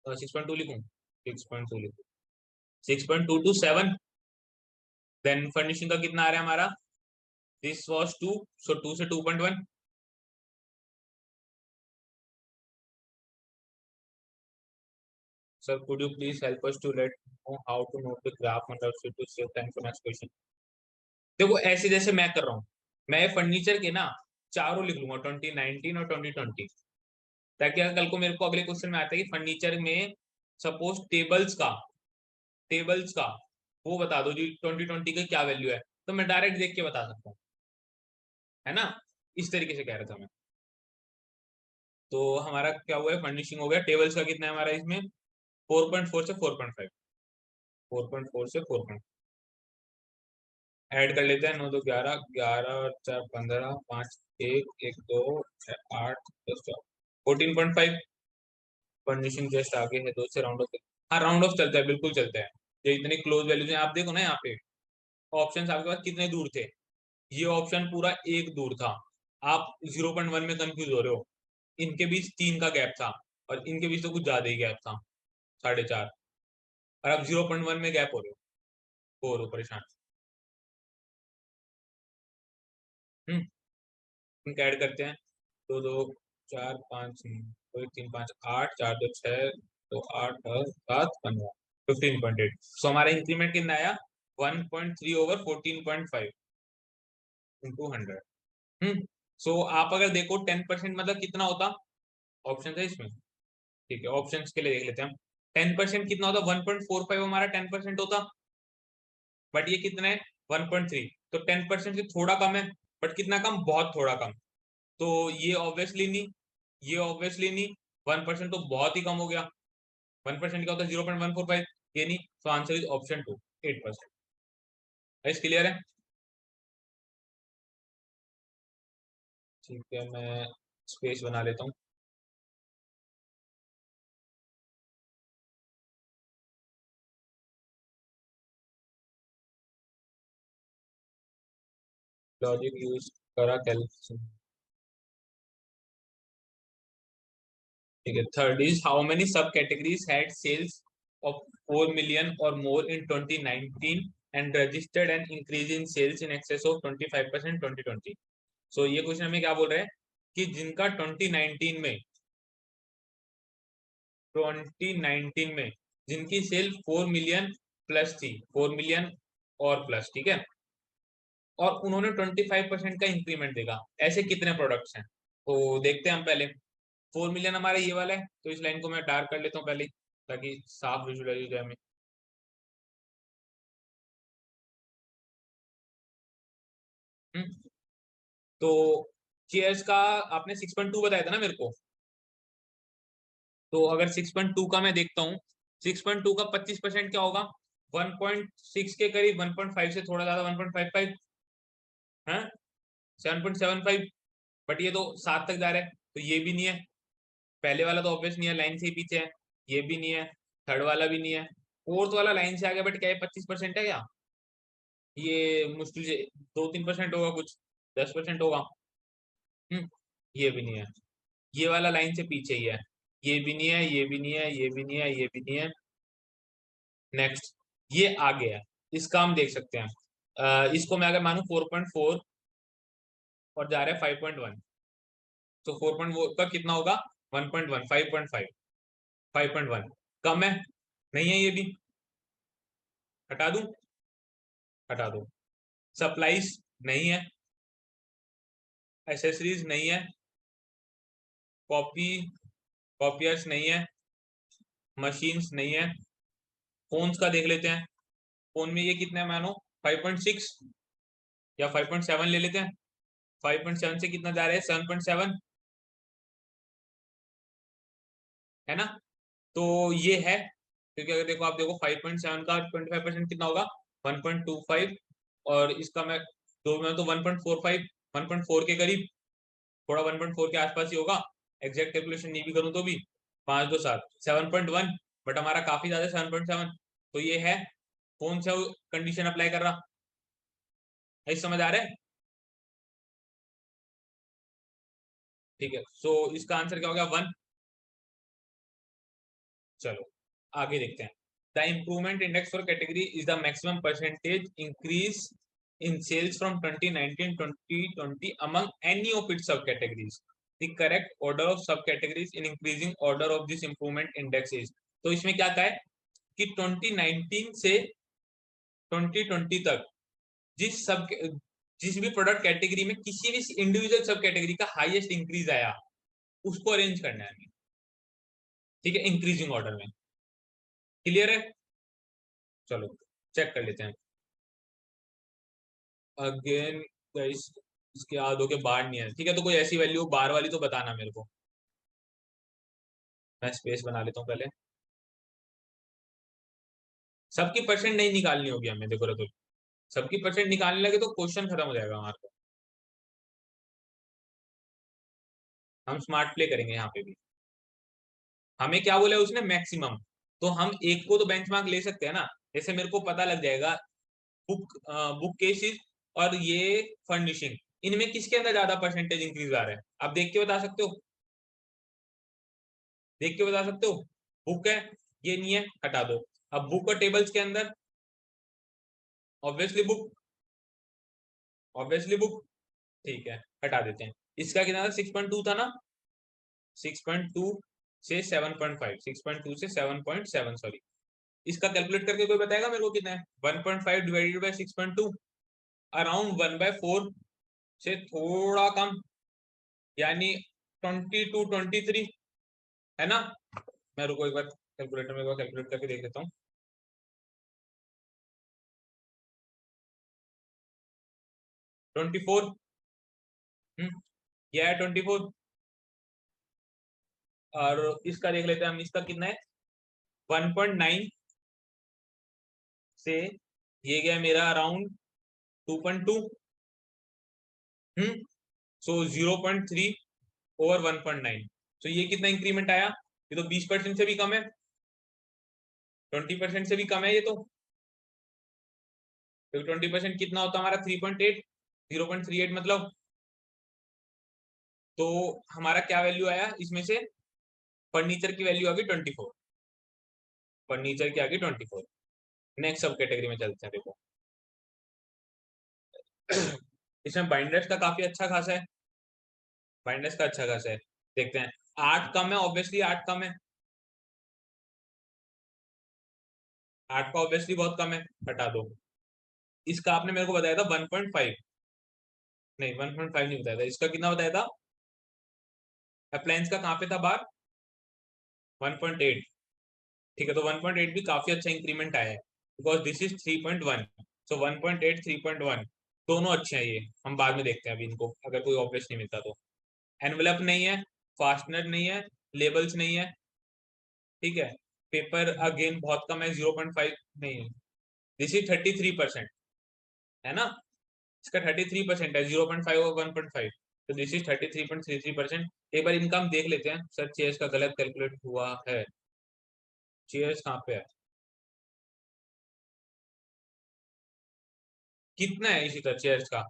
6.2 लिखूं, 6.2 लिखूं, 6.2 to 7। देन फर्निशिंग का कितना आ रहा है हमारा दिस वाज 2, सो 2 से 2.1. Sir could you please help us to let know how to note the graph on the sheet to save time for next question. देखो ऐसे जैसे मैं कर रहा हूँ, मैं फर्नीचर के ना चारों लिख लूंगा, 2019 और 2020, ताकि अगर कल को मेरे को अगले क्वेश्चन में आता है कि फर्नीचर में सपोज टेबल्स का वो बता दो जी 2020 का क्या वैल्यू है, तो मैं डायरेक्ट देख के बता सकता हूँ, है ना. इस तरीके से कह रहा था मैं. तो हमारा क्या हुआ है, फर्निशिंग हो गया. टेबल्स का कितना है हमारा इसमें, 4.4 से 4.5, 4.4 से 4. ऐड कर लेते हैं, 9 2 11, 11 और 4 15, 5 1 1 2 6 8 10 4, 14.5. फर्निशिंग जस्ट आगे है, 2 से राउंड ऑफ. हाँ राउंड ऑफ चलता है, बिल्कुल चलता है. ये इतने क्लोज वैल्यूज हैं, आप देखो ना यहाँ पे ऑप्शन आपके पास कितने दूर थे. ये ऑप्शन पूरा एक दूर था, आप 0.1 में कंफ्यूज हो रहे हो. इनके बीच 3 का गैप था, और इनके बीच तो कुछ ज्यादा ही गैप था, 4.5. और आप 0.1 में गैप हो रहे हो रहे हो परेशान. हम्म. इनका ऐड करते हैं, 2 2 4 5 2 3 5 8 4 2 6 2 8 10 7 15, 15.8. सो हमारा इंक्रीमेंट कितना आया, 1.3 ओवर 14.5 इंटू 100. हम्म. सो आप अगर देखो 10% मतलब कितना होता, ऑप्शन है इसमें. ठीक है, ऑप्शन के लिए देख लेते हैं हम. 10% कितना होता, 1.45 हमारा 10% होता. बट ये कितना है, 1.3. तो 10% से थोड़ा कम है, बट कितना कम, बहुत थोड़ा कम. तो ये ऑब्वियसली नहीं, ये ऑब्वियसली नहीं. 1% तो बहुत ही कम हो गया. 1% क्या होता है, 0.145. ये नहीं, तो आंसर इज ऑप्शन 2, 8%. इस क्लियर है. ठीक है, मैं स्पेस बना लेता हूँ. लॉजिक यूज करा कैलकुलेशन. ठीक है. Third is how many sub categories had sales of 4 million और more in 2019 and registered an increase in sales in excess of 25% 2020. So ये क्वेश्चन हमें क्या बोल रहे हैं कि जिनका 2019 में जिनकी सेल 4 मिलियन प्लस थी, 4 मिलियन और प्लस, ठीक है, और उन्होंने 25% का इंक्रीमेंट देगा, ऐसे कितने प्रोडक्ट्स हैं. तो देखते हैं हम पहले. 4 मिलियन हमारा ये वाला है, तो इस लाइन को मैं डार्क कर लेता हूँ पहले, ताकि साफ विजुअलाइज हो जाए हमें. हम्म. तो चेयर्स का आपने 6.2 बताया था ना मेरे को. तो अगर 6.2 का मैं देखता हूँ, 6.2 का 25% क्या होगा, 1.6 के करीब, 1.5 से थोड़ा ज्यादा, 1.55 है, 7.75. बट ये तो 7 तक जा रहा है, तो ये भी नहीं है. पहले वाला तो ऑब्वियस नहीं है, लाइन से ही पीछे है. ये भी नहीं है, थर्ड वाला भी नहीं है, फोर्थ वाला लाइन से आ गया, बट क्या है, 25% है क्या, ये मुश्किल से 2-3% होगा कुछ, 10% होगा. हम्म. ये भी नहीं है, ये वाला लाइन से पीछे ही है. ये भी नहीं है, ये भी नहीं है, ये भी नहीं है, ये भी नहीं है. नेक्स्ट, ये आगे है, इसका हम देख सकते हैं. इसको मैं अगर मानू 4.4 और जा रहा है 5.1, तो 4.4 का कितना होगा, 1.1, 5.5, 5.1. कम है, नहीं है ये भी, हटा दूं, हटा दो. सप्लाईज नहीं है, एसेसरीज नहीं है, कॉपी कॉपियर्स नहीं है, मशीन्स नहीं है. फोन्स का देख लेते हैं. फोन में ये कितना है मानो, 5.6 या 5.7 ले लेते हैं. 5.7 से कितना जा रहा है, 7.7, है ना. तो ये है, क्योंकि अगर देखो, आप देखो 5.7 का 25% कितना होगा, 1.25. और इसका मैं दो में तो 1.45, 1.4 के करीब, थोड़ा 1.4 के आसपास ही होगा. एग्जैक्ट कैलकुलेशन नहीं भी करूँ तो भी, 5 2 7, 7.1. बट हमारा काफी ज्यादा 7.7, तो ये है. कौन सा कंडीशन अप्लाई कर रहा, इस समझ आ रहा है. ठीक है, सो इसका आंसर क्या हो गया, 1. चलो आगे देखते हैं. The improvement index for category is the maximum percentage increase in sales from 2019-2020 among any of its subcategories. The correct order of subcategories in increasing order of this improvement index is. तो इसमें क्या कहा है कि 2019 से 2020 तक जिस भी प्रोडक्ट कैटेगरी में किसी भी इंडिविजुअल सब कैटेगरी का हाईएस्ट इंक्रीज आया उसको अरेंज करना है, ठीक है, इंक्रीजिंग ऑर्डर में। क्लियर है? चलो चेक कर लेते हैं अगेन गाइस। इसके याद हो के बाहर नहीं है, ठीक है, तो कोई ऐसी वैल्यू बाहर वाली तो बताना मेरे को। मैं स्पेस बना लेता हूँ पहले। सबकी परसेंट नहीं निकालनी होगी हमें, देखो रतुल, सबकी परसेंट निकालने लगे तो क्वेश्चन खत्म हो जाएगा हमारे को। हम स्मार्ट प्ले करेंगे यहाँ पे भी। हमें क्या बोला उसने, मैक्सिमम। तो हम एक को तो बेंचमार्क ले सकते हैं ना, जैसे मेरे को पता लग जाएगा बुक केसेस और ये फर्निशिंग, इनमें किसके अंदर ज्यादा परसेंटेज इंक्रीज आ रहा है, आप देख के बता सकते हो? देख के बता सकते हो? बुक है, ये नहीं है, हटा दो। अब बुक और टेबल्स के अंदर ऑब्वियसली बुक, ऑब्वियसली बुक, ठीक है, हटा देते हैं। इसका कितना था, 6.2 था ना, 6.2 से 7.5, 6.2 से 7.7, सॉरी। इसका कैलकुलेट करके कोई बताएगा मेरे को कितना है? 1.5 डिवाइडेड बाय 6.2 अराउंड 1/4 से थोड़ा कम, यानी 22-23, है ना? मैं रुको एक बार कैलकुलेटर में कैलकुलेट करके देख लेता हूँ। 24, यह है 24। और इसका देख लेते हैं हम, इसका कितना है, 1.9 से ये गया मेरा अराउंड 2.2, सो 0.3 ओवर 1.9। तो ये कितना इंक्रीमेंट आया? ये तो 20% से भी कम है, 20% से भी कम है ये तो। 20% कितना होता है हमारा? 3.8, 0.38 मतलब। तो हमारा क्या वैल्यू आया इसमें से? फर्नीचर की वैल्यू आ गई 24, फर्नीचर की आ गई 24। नेक्स्ट सब कैटेगरी में चलते हैं, देखो। इसमें बाइंडर्स का काफी अच्छा खासा है, बाइंडर्स का अच्छा खासा है, देखते हैं। 8 कम है, ऑब्वियसली 8 कम है, 8 का ऑब्वियसली बहुत कम है, हटा दो। इसका आपने मेरे को बताया था 1.5, नहीं 1.5 नहीं बताया था, इसका कितना बताया था? अप्लायंस का कहाँ पे था बार? 1.8, ठीक है, तो 1.8 भी काफी अच्छा इंक्रीमेंट आया है, बिकॉज दिस इज 3.1। सो 1.8 3.1 दोनों अच्छे हैं, ये हम बाद में देखते हैं अभी इनको, अगर कोई ऑब्वियस नहीं मिलता तो। एनवेलप नहीं है, फास्टनर नहीं है, लेबल्स नहीं है, ठीक है। पेपर अगेन बहुत कम है, 0.5 नहीं है। दिस इज 33%, है ना? इसका 33% है, 0.5 और 1.5, तो दिस इज 33.33%। एक बार इनका हम देख लेते हैं, सर चेयर्स का गलत कैलकुलेट हुआ है। चेयर्स कहाँ पे है? कितना है इसी तरह चेयर्स का?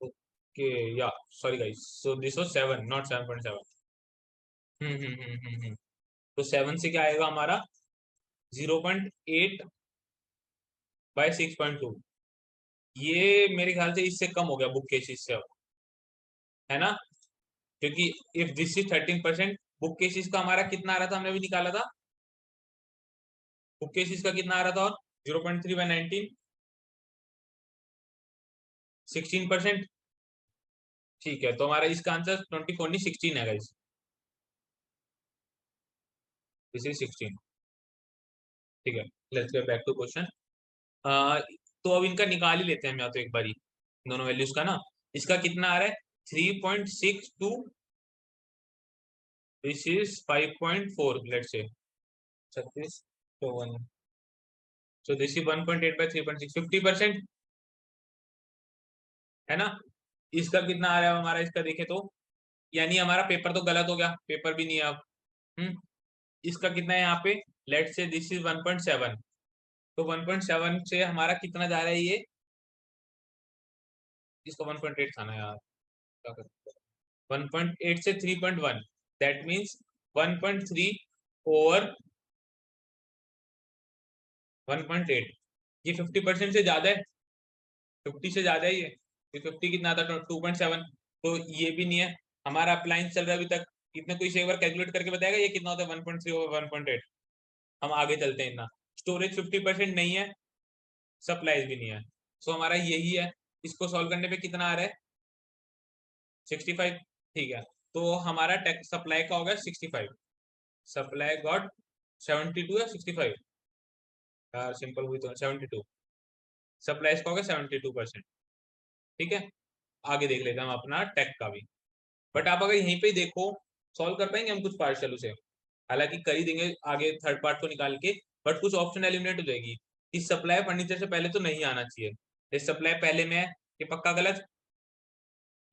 ओके, या sorry guys, so this was 7 not 7.7। तो 7 से क्या आएगा हमारा? 0.8 बाय 6.2। ये मेरे ख्याल से इससे कम हो गया बुक केसेस से अब, है ना? क्योंकि if this is 13%, book cases का हमारा कितना आ रहा था, हमने भी निकाला था। बुक केसेस का कितना आ रहा था? और 0.3 बाय 19, 16%, ठीक है। तो हमारा इसका आंसर 24 नहीं 16 है गाइस, दिस इज 16, ठीक है। Let's get back to question. तो अब इनका निकाल ही लेते हैं हम, या तो एक बारी दोनों वैल्यूज का ना। इसका कितना आ रहा है? 3.62, दिस इज 5.4, लेट्स से 36, तो 1, सो दिस इज 1.8 बाय 3.6, 50%, है ना? इसका कितना आ रहा है हमारा, इसका देखे तो, यानी हमारा पेपर तो गलत हो गया, पेपर भी नहीं है अब। इसका कितना है यहाँ पे? लेट्स से दिस इज 1.7, तो 1.7 से हमारा कितना जा रहा है ये? इसका 1.8 था ना यार, क्या करते हैं? 1.8 से 3.1, दैट मीन्स 1.3 ओवर 1.8, ये 50% से ज्यादा है, 50 से ज्यादा ही है। ये 50 कितना था, 2.7, तो ये भी नहीं है। हमारा अप्लायंस चल रहा है अभी तक, इतने कोई एक बार कैलकुलेट करके बताएगा ये कितना होता है 1.3 और 1.8? हम आगे चलते हैं। इतना स्टोरेज 50% नहीं है, सप्लाईज भी नहीं है, सो हमारा यही है। इसको सॉल्व करने पे कितना आ रहा है, 65। ठीक है, तो हमारा टेक सप्लाई का होगा 65, सप्लाई गॉट 72 या 65, यार सिंपल हुई तो 72, सप्लाईज का होगा 72%। ठीक है, आगे देख लेते हैं हम अपना टेक का भी। बट आप अगर यहीं पे ही देखो, सॉल्व कर पाएंगे हम कुछ पार्शियल उसे, हालांकि कर ही देंगे आगे थर्ड पार्ट को निकाल के, बट कुछ ऑप्शन एलिमिनेट हो जाएगी। इस सप्लाई फर्नीचर से पहले तो नहीं आना चाहिए, इस सप्लाई पहले में है, ये पक्का गलत,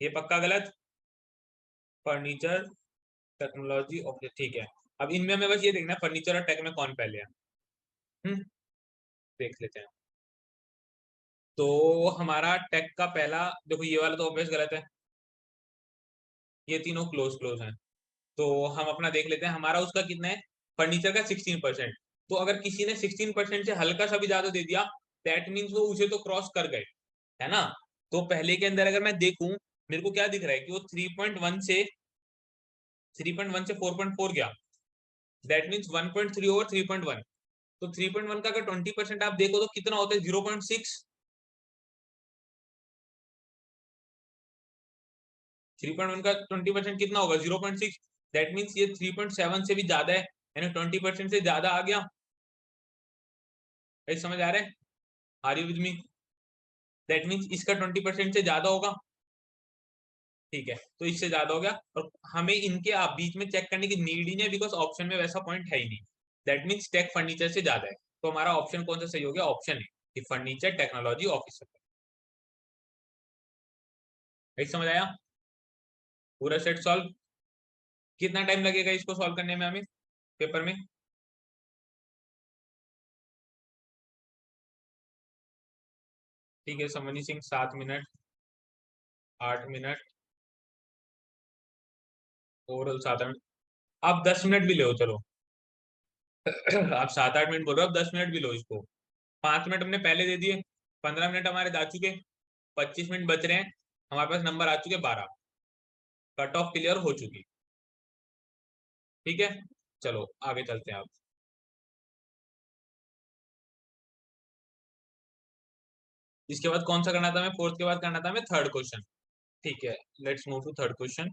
ये पक्का गलत। फर्नीचर टेक्नोलॉजी ओके, ठीक है। अब इनमें हमें बस ये देखना है फर्नीचर और टेक में कौन पहले है। देख लेते हैं। तो हमारा टेक का पहला, देखो ये वाला तो ऑब्वियस गलत है, ये तीनों क्लोज क्लोज हैं। तो हम अपना देख लेते हैं, हमारा उसका कितना है, फर्नीचर का 16%। तो अगर किसी ने 16% से हल्का सा भी ज्यादा दे दिया, दैट मीन्स वो उसे तो क्रॉस कर गए, है ना। तो पहले के अंदर अगर मैं देखूं, मेरे को क्या दिख रहा है कि वो 3.1 से 4.4 गया, दैट मीन्स 1.3 ओवर 3.1। तो 3.1 का अगर 20% आप देखो तो कितना होता है, 0.6। 3.1 का 20% कितना होगा, 0.6। दैट मीन्स ये 3.7 से भी ज्यादा है, यानी 20% से ज्यादा आ गया। समझ आ रहा है, are you with me? That means इसका 20% से ज्यादा होगा। ठीक है, तो इससे ज्यादा हो गया, और हमें इनके आप बीच में चेक करने की नीड ही नहीं है, बिकॉज ऑप्शन में वैसा पॉइंट है ही नहीं। दैट मीन्स टेक फर्नीचर से ज्यादा है। तो हमारा ऑप्शन कौन सा सही हो गया, ऑप्शन है कि फर्नीचर टेक्नोलॉजी ऑफिसर। समझ आया, पूरा सेट सॉल्व। कितना टाइम लगेगा इसको सॉल्व करने में हमें पेपर में? ठीक है, समनी सिंह 7 मिनट, 8 मिनट, ओवरऑल 7 8। आप 10 मिनट भी लो चलो। आप 7 8 मिनट बोल रहे हो, आप 10 मिनट भी लो इसको। 5 मिनट हमने पहले दे दिए, 15 मिनट हमारे जा चुके, 25 मिनट बच रहे हैं, हमारे पास नंबर आ चुके 12, कट ऑफ क्लियर हो चुकी। ठीक है, चलो आगे चलते हैं आप। इसके बाद कौन सा करना था हमें, फोर्थ के बाद करना था हमें थर्ड क्वेश्चन। ठीक है, let's move to third question.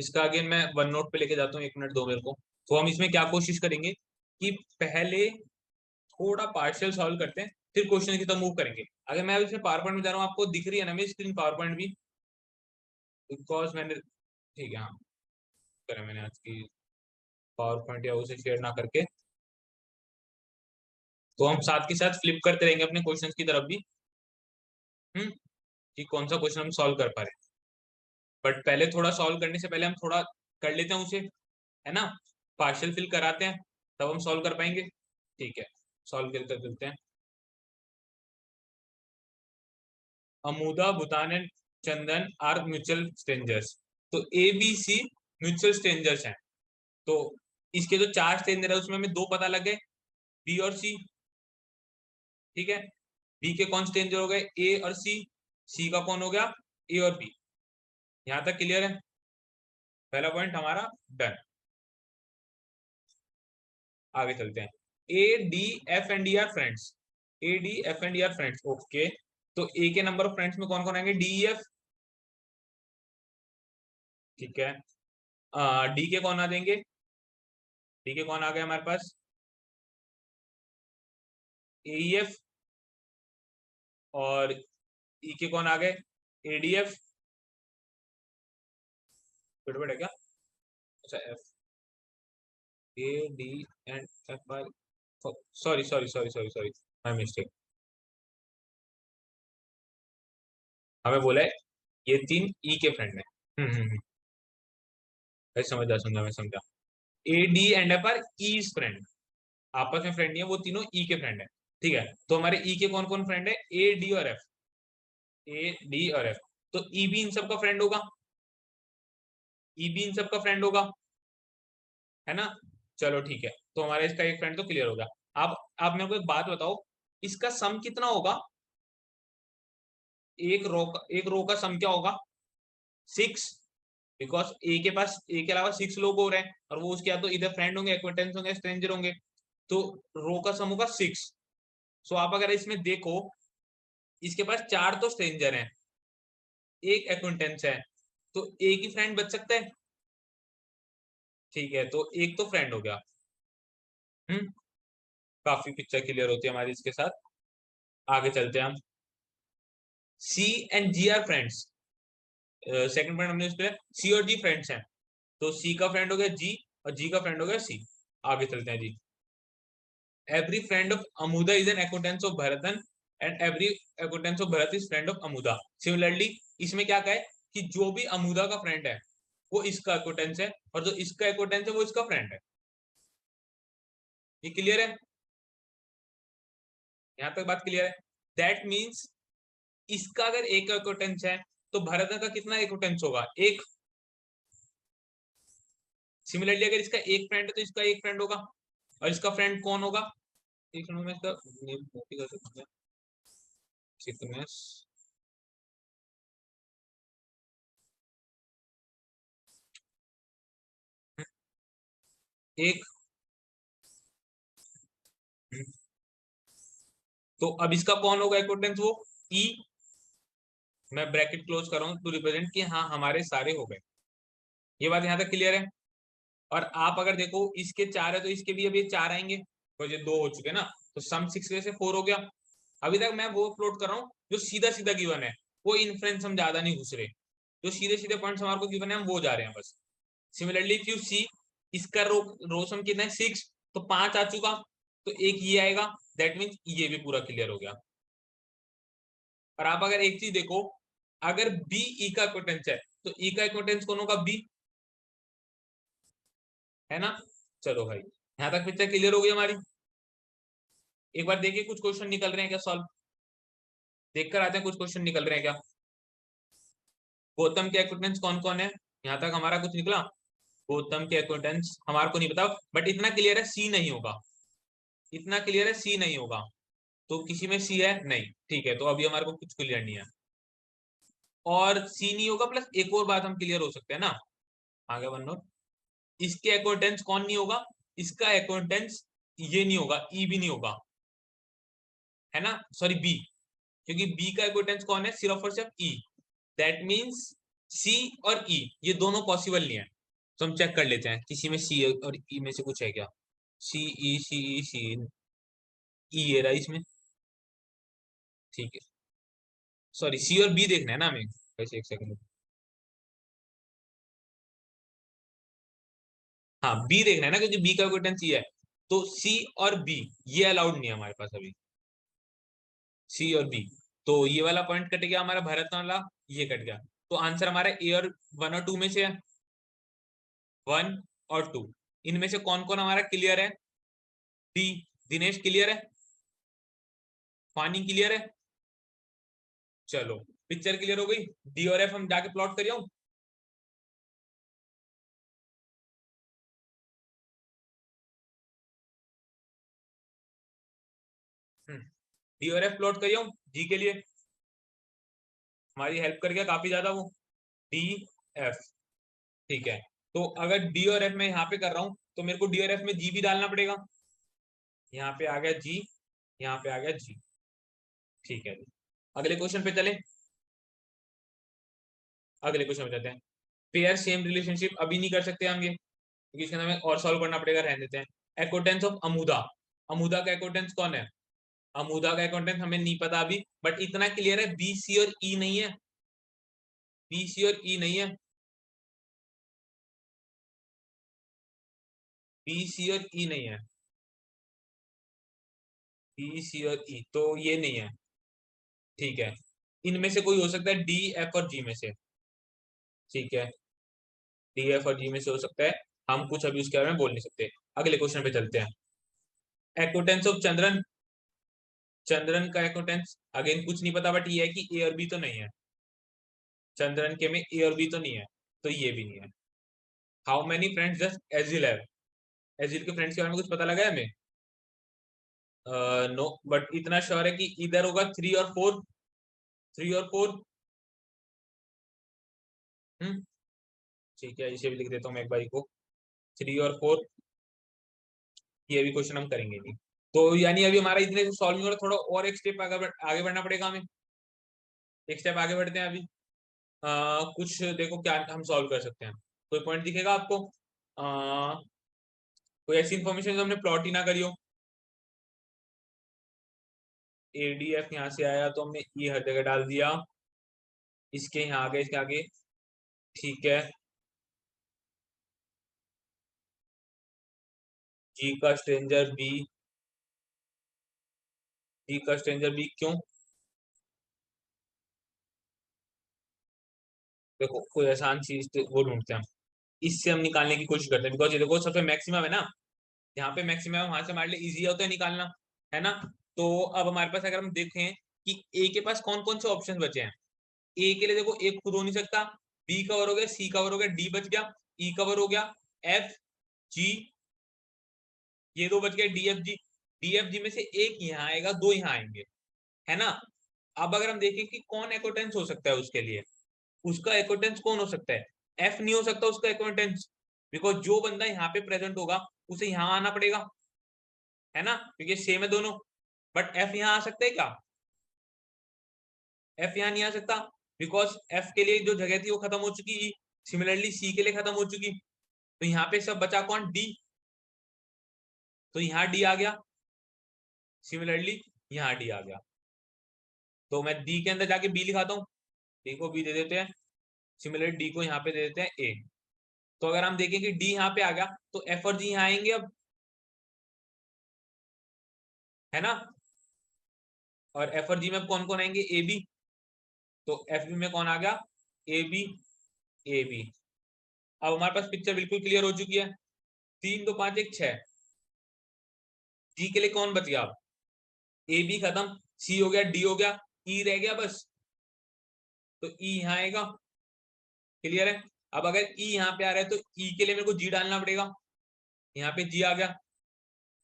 इसका अगेन मैं वन नोट पे लेके जाता हूँ, 1 मिनट दो मेरे को। तो हम इसमें क्या कोशिश करेंगे कि पहले थोड़ा पार्शियल सॉल्व करते हैं, फिर क्वेश्चन की तरफ मूव करेंगे। अगर मैं इसमें पावर पॉइंट में जा रहा हूँ, आपको दिख रही है ना मेरी स्क्रीन पावर पॉइंट भी, बिकॉज मैंने, ठीक है हाँ, करें मैंने आज की पावर पॉइंट या उसे शेयर ना करके, तो हम साथ के साथ फ्लिप करते रहेंगे अपने क्वेश्चंस की तरफ भी। कि कौन सा क्वेश्चन हम सॉल्व कर पा रहे हैं। बट पहले थोड़ा सॉल्व करने से पहले हम थोड़ा कर लेते हैं उसे, है ना, पार्शियल फिल कराते हैं, तब हम सॉल्व कर पाएंगे। ठीक है, सॉल्व करते चलते हैं। Amudha, Bhutan and Chandan are mutual strangers. तो A B C mutual strangers हैं। तो इसके जो चार स्ट्रेंजर है उसमें हमें दो पता लगे, बी और सी। ठीक है, बी के कौन स्ट्रेंजर हो गए, ए और सी का कौन हो गया, ए और बी। यहां तक क्लियर है, पहला पॉइंट हमारा डन। आगे चलते हैं। A D F and D R friends, A D F and D R friends, okay. तो ए के नंबर ऑफ फ्रेंड्स में कौन कौन आएंगे, डी एफ। ठीक है, डी के कौन आ देंगे, डी के कौन आ गए हमारे पास, ए एफ। और ई के कौन आ गए, एडीएफ। गड़बड़ है क्या, अच्छा F, A D and F are, sorry sorry sorry sorry sorry, my mistake. हमें बोला है ये तीन ई के फ्रेंड है। समझा समझा, मैं समझा। A D and F are each friend, आपस में फ्रेंड नहीं है, वो तीनों ई के फ्रेंड है। ठीक है, तो हमारे ई के कौन कौन फ्रेंड है, ए डी और एफ, ए डी और एफ। तो ई भी इन सबका फ्रेंड होगा, ई भी इन सबका फ्रेंड होगा, है ना। चलो ठीक है, तो हमारा इसका एक फ्रेंड तो क्लियर होगा। आप मेरे को एक बात बताओ, इसका सम कितना होगा? एक रो का सम क्या होगा? 6। बिकॉज ए के पास ए के अलावा 6 लोग हो रहे हैं, और वो उसके या तो इधर फ्रेंड होंगे, एक्वेंटेंस होंगे, स्ट्रेंजर होंगे, तो रो का सम होगा 6। सो आप अगर इसमें देखो, इसके पास 4 तो स्ट्रेंजर हैं, एक एक्वेंटेंस है, तो एक ही फ्रेंड बच सकता है। ठीक है, तो एक तो फ्रेंड हो गया। हम्म काफी पिक्चर क्लियर होती है हमारी इसके साथ। आगे चलते हैं हम। C and G are friends. Second point हमने इसमें सी और जी फ्रेंड्स हैं, तो सी का फ्रेंड हो गया जी, और जी का फ्रेंड हो गया सी। आगे चलते हैं जी। Every friend of Amudha is an acquaintance of Bharatan, and every acquaintance of Bharat is friend of Amudha. Similarly इसमें क्या कहे कि जो भी अमुदा का फ्रेंड है वो इसका एक्वेंटेंस है, और जो इसका एक्वेंटेंस है वो इसका फ्रेंड है। ये क्लियर है? यहाँ तक बात क्लियर है? दैट मीन्स इसका अगर एक एक्वेंटेंस है तो भरत का कितना एक्वेंटेंस होगा? एक। सिमिलरली अगर इसका एक फ्रेंड है तो इसका एक फ्रेंड होगा, और इसका फ्रेंड कौन होगा? एक मिनट में इसका नेम कॉपी कर सकते हैं। थिकनेस, एक। तो अब इसका कौन होगा एक्वेंटेंस? वो ई। मैं ब्रैकेट क्लोज कर रहा हूँ टू रिप्रेजेंट कि हाँ हमारे सारे हो गए। ये बात यहाँ तक क्लियर है? और आप अगर देखो इसके 4 है तो इसके भी अभी 4 आएंगे, तो ये 2 हो चुके ना, तो सम 6 में से 4 हो गया। अभी तक मैं वो प्लॉट कर रहा हूँ जो सीधा सीधा गिवन है, वो इन्फ्रेंस हम ज्यादा नहीं घुस रहे, जो सीधे सीधे पॉइंट्स हमारे को गिवन है हम वो जा रहे हैं बस। सिमिलरली इफ यू सी, इसका रो सम कितना है? 6, तो 5 आ चुका, तो एक ये आएगा, दैट मीन्स ये भी पूरा क्लियर हो गया। और आप अगर एक चीज देखो, अगर बी ई का इक्विटेंस है तो ई का इक्विटेंस कौन होगा? बी, है ना? चलो भाई, यहां तक पिक्चर क्लियर हो गई हमारी। एक बार देखिए कुछ क्वेश्चन निकल रहे हैं क्या सॉल्व, देखकर आते हैं कुछ क्वेश्चन निकल रहे हैं क्या। गौतम के इक्विटेंस कौन कौन है? यहाँ तक हमारा कुछ निकला? गौतम के इक्विटेंस हमारे को नहीं पता, बट इतना क्लियर है सी नहीं होगा। इतना क्लियर है सी नहीं होगा, तो किसी में सी है नहीं, ठीक है, तो अभी हमारे को कुछ क्लियर नहीं है। और सी नहीं होगा, प्लस एक और बात हम क्लियर हो सकते हैं ना, आगे वन नोट, इसके अकॉर्डेंस कौन नहीं होगा? इसका अकॉर्डेंस ये नहीं होगा, ई भी नहीं होगा, है ना? सॉरी बी, क्योंकि बी का अकॉर्डेंस कौन है? सिर्फ और सिर्फ ई। दैट मींस सी और ई ये दोनों पॉसिबल नहीं है। तो हम चेक कर लेते हैं किसी में सी और ई में से कुछ है क्या। सी ई सी ई सी ई है रहा इसमें, ठीक है। सॉरी सी और बी देखना है ना हमें, वैसे एक सेकंड। हाँ बी देखना है ना, क्योंकि बी का अकॉर्डेंस ई है, तो सी और बी ये अलाउड नहीं है हमारे पास अभी। सी और बी, तो ये वाला पॉइंट कट गया हमारा, भारत वाला ये कट गया। तो आंसर हमारा ए और 1 और 2 में से है। 1 और 2, इनमें से कौन कौन हमारा क्लियर है? डी। दिनेश क्लियर है? पानी क्लियर है? चलो, पिक्चर क्लियर हो गई। डी और एफ हम जाके प्लॉट करिए। डी और एफ प्लॉट करिए जी के लिए, हमारी हेल्प कर गया काफी ज्यादा वो। डी एफ, ठीक है। तो अगर डी और एफ में यहाँ पे कर रहा हूँ तो मेरे को डी और एफ में जी भी डालना पड़ेगा। यहाँ पे आ गया जी, यहाँ पे आ गया जी, ठीक है। अगले क्वेश्चन पे चले, अगले क्वेश्चन पे जाते हैं। पेयर सेम रिलेशनशिप अभी नहीं कर सकते हम ये, क्योंकि इसके अंदर हमें और सॉल्व करना पड़ेगा, रहने देते हैं। एक्वेंटेंस ऑफ अमुदा, अमुदा का एक्वेंटेंस कौन है? अमुदा का एक्वेंटेंस हमें नहीं पता अभी, बट इतना क्लियर है बी सी और ई नहीं है, बी सी और ई नहीं है, बी सी और ई नहीं है, बी सी और ई तो ये नहीं है, ठीक है। इनमें से कोई हो सकता है डी एफ और जी में से, ठीक है, डी एफ और जी में से हो सकता है, हम कुछ अभी उसके बारे में बोल नहीं सकते। अगले क्वेश्चन पे चलते हैं। एक्वेंटेंस ऑफ चंद्रन, चंद्रन का एक्वेंटेंस अगेन कुछ नहीं पता, बट ये है कि ए और बी तो नहीं है, चंद्रन के में ए और बी तो नहीं है, तो ये भी नहीं है। How many friends does agile have, agile के फ्रेंड्स के बारे में कुछ पता लगा है हमें? नो, बट इतना श्योर है कि इधर होगा 3 और 4, 3 और 4। ठीक है, इसे भी लिख देता हूँ मैं एक बारी को, 3 और 4। ये भी क्वेश्चन हम करेंगे नहीं। तो यानी अभी हमारा इतने से सॉल्व नहीं हो रहा, थोड़ा और एक स्टेप आगे बढ़ना पड़ेगा हमें। एक स्टेप आगे बढ़ते हैं अभी। कुछ देखो क्या हम सॉल्व कर सकते हैं। कोई पॉइंट दिखेगा आपको? कोई ऐसी इन्फॉर्मेशन जो हमने प्लॉट ही ना करी हो। एडीएफ यहाँ से आया तो हमने ई हर जगह डाल दिया, इसके यहाँ आगे, इसके आगे। ठीक है, जी का स्ट्रेंजर बी, जी का स्ट्रेंजर बी क्यों? देखो कोई आसान चीज वो ढूंढते हैं हम, इससे हम निकालने की कोशिश करते हैं, बिकॉज ये देखो सबसे मैक्सिमम है ना, यहाँ पे मैक्सिमम है, वहां से हमारे लिए इजी होता है निकालना, है ना। तो अब हमारे पास अगर हम देखें कि ए के पास कौन कौन से ऑप्शन बचे हैं। ए के लिए देखो एक खुद हो नहीं सकता, बी कवर हो गया, सी कवर हो गया, डी बच गया, ई कवर हो गया, एफ जी, ये दो बच गए, D F G. D F G में से एक यहाँ आएगा, दो यहाँ आएंगे, है ना। अब अगर हम देखें कि कौन एक्विटेंस हो सकता है उसके लिए, उसका एक्विटेंस कौन हो सकता है? एफ नहीं हो सकता उसका एक्विटेंस, बिकॉज जो बंदा यहाँ पे प्रेजेंट होगा उसे यहाँ आना पड़ेगा, है ना, क्योंकि सेम है दोनों। बट एफ यहाँ आ सकता है क्या? एफ यहाँ नहीं आ सकता, बिकॉज एफ के लिए जो जगह थी वो खत्म हो चुकी। सिमिलरली सी के लिए खत्म हो चुकी। तो यहाँ पे सब बचा कौन? डी। तो यहाँ डी आ गया, सिमिलरली यहाँ डी आ गया। तो मैं डी के अंदर जाके बी लिखाता हूँ, डी को बी दे देते हैं, सिमिलरली डी को यहाँ पे दे देते हैं ए। तो अगर हम देखें कि डी यहाँ पे आ गया तो एफ और जी यहाँ आएंगे अब, है ना। और एफ और जी में कौन कौन आएंगे? A B. तो एफ बी में कौन आ गया? A B, A B. अब हमारे पास पिक्चर बिल्कुल क्लियर हो चुकी है। 3 2 5 1 6। जी के लिए कौन बच गया? अब ए बी खत्म, सी हो गया, डी हो गया, ई रह गया बस। तो ई यहाँ आएगा, क्लियर है। अब अगर ई यहाँ पे आ रहा है तो ई के लिए मेरे को जी डालना पड़ेगा, यहाँ पे जी आ गया।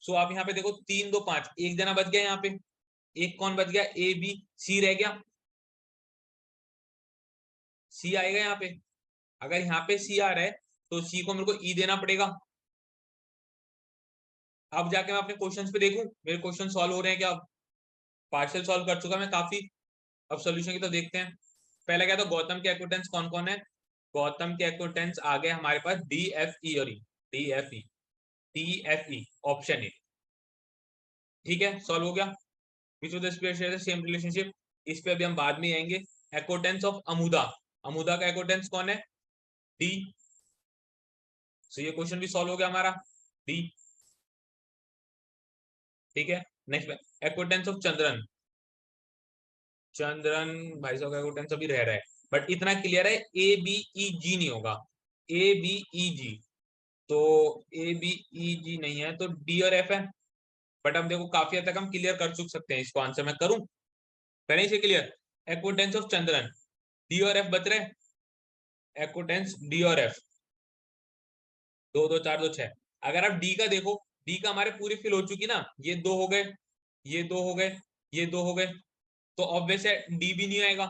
सो आप यहाँ पे देखो 3 2 5, एक जना बच गया यहाँ पे। एक कौन बच गया? ए बी, सी रह गया, सी आएगा यहाँ पे। अगर यहाँ पे सी आ रहा है तो सी को मेरे को ई देना पड़ेगा। अब जाके मैं अपने क्वेश्चंस पे देखूं मेरे क्वेश्चन सॉल्व हो रहे हैं क्या। पार्शियल सॉल्व कर चुका मैं काफी। अब सोल्यूशन की तो देखते हैं। पहला क्या था, गौतम के एक्विटेंस कौन कौन है? गौतम के एक्विटेंस आ गए हमारे पास डी एफ ई और E, D F E, D F E, option A. ठीक है, सॉल्व हो गया। Which of the spare share same relationship, इस पे अभी हम बाद में आएंगे। एक्विटेंस ऑफ अमुदा, अमुदा का एक्विटेंस कौन है? डी। सो ये क्वेश्चन भी सॉल्व हो गया हमारा, डी। ठीक है, next acquaintance of Chandran, Chandran भाई साहब का एक्विटेंस अभी रह रहा है, बट इतना क्लियर है ए बी ई जी नहीं होगा, ए बी ई जी। तो ए बी ई जी नहीं है तो डी और एफ है। बट हम देखो काफी हद तक हम क्लियर कर चुक सकते हैं इसको, आंसर मैं करूं, करें इसे clear. Acquaintance of Chandran, D और एफ बच रहे, एक्विटेंस डी और एफ, 2 2 4 2 6। अगर आप डी का देखो, डी का हमारे पूरी फिल हो चुकी ना, ये दो हो गए, ये दो हो गए, ये दो हो गए, तो ऑब्वियस है डी भी नहीं आएगा।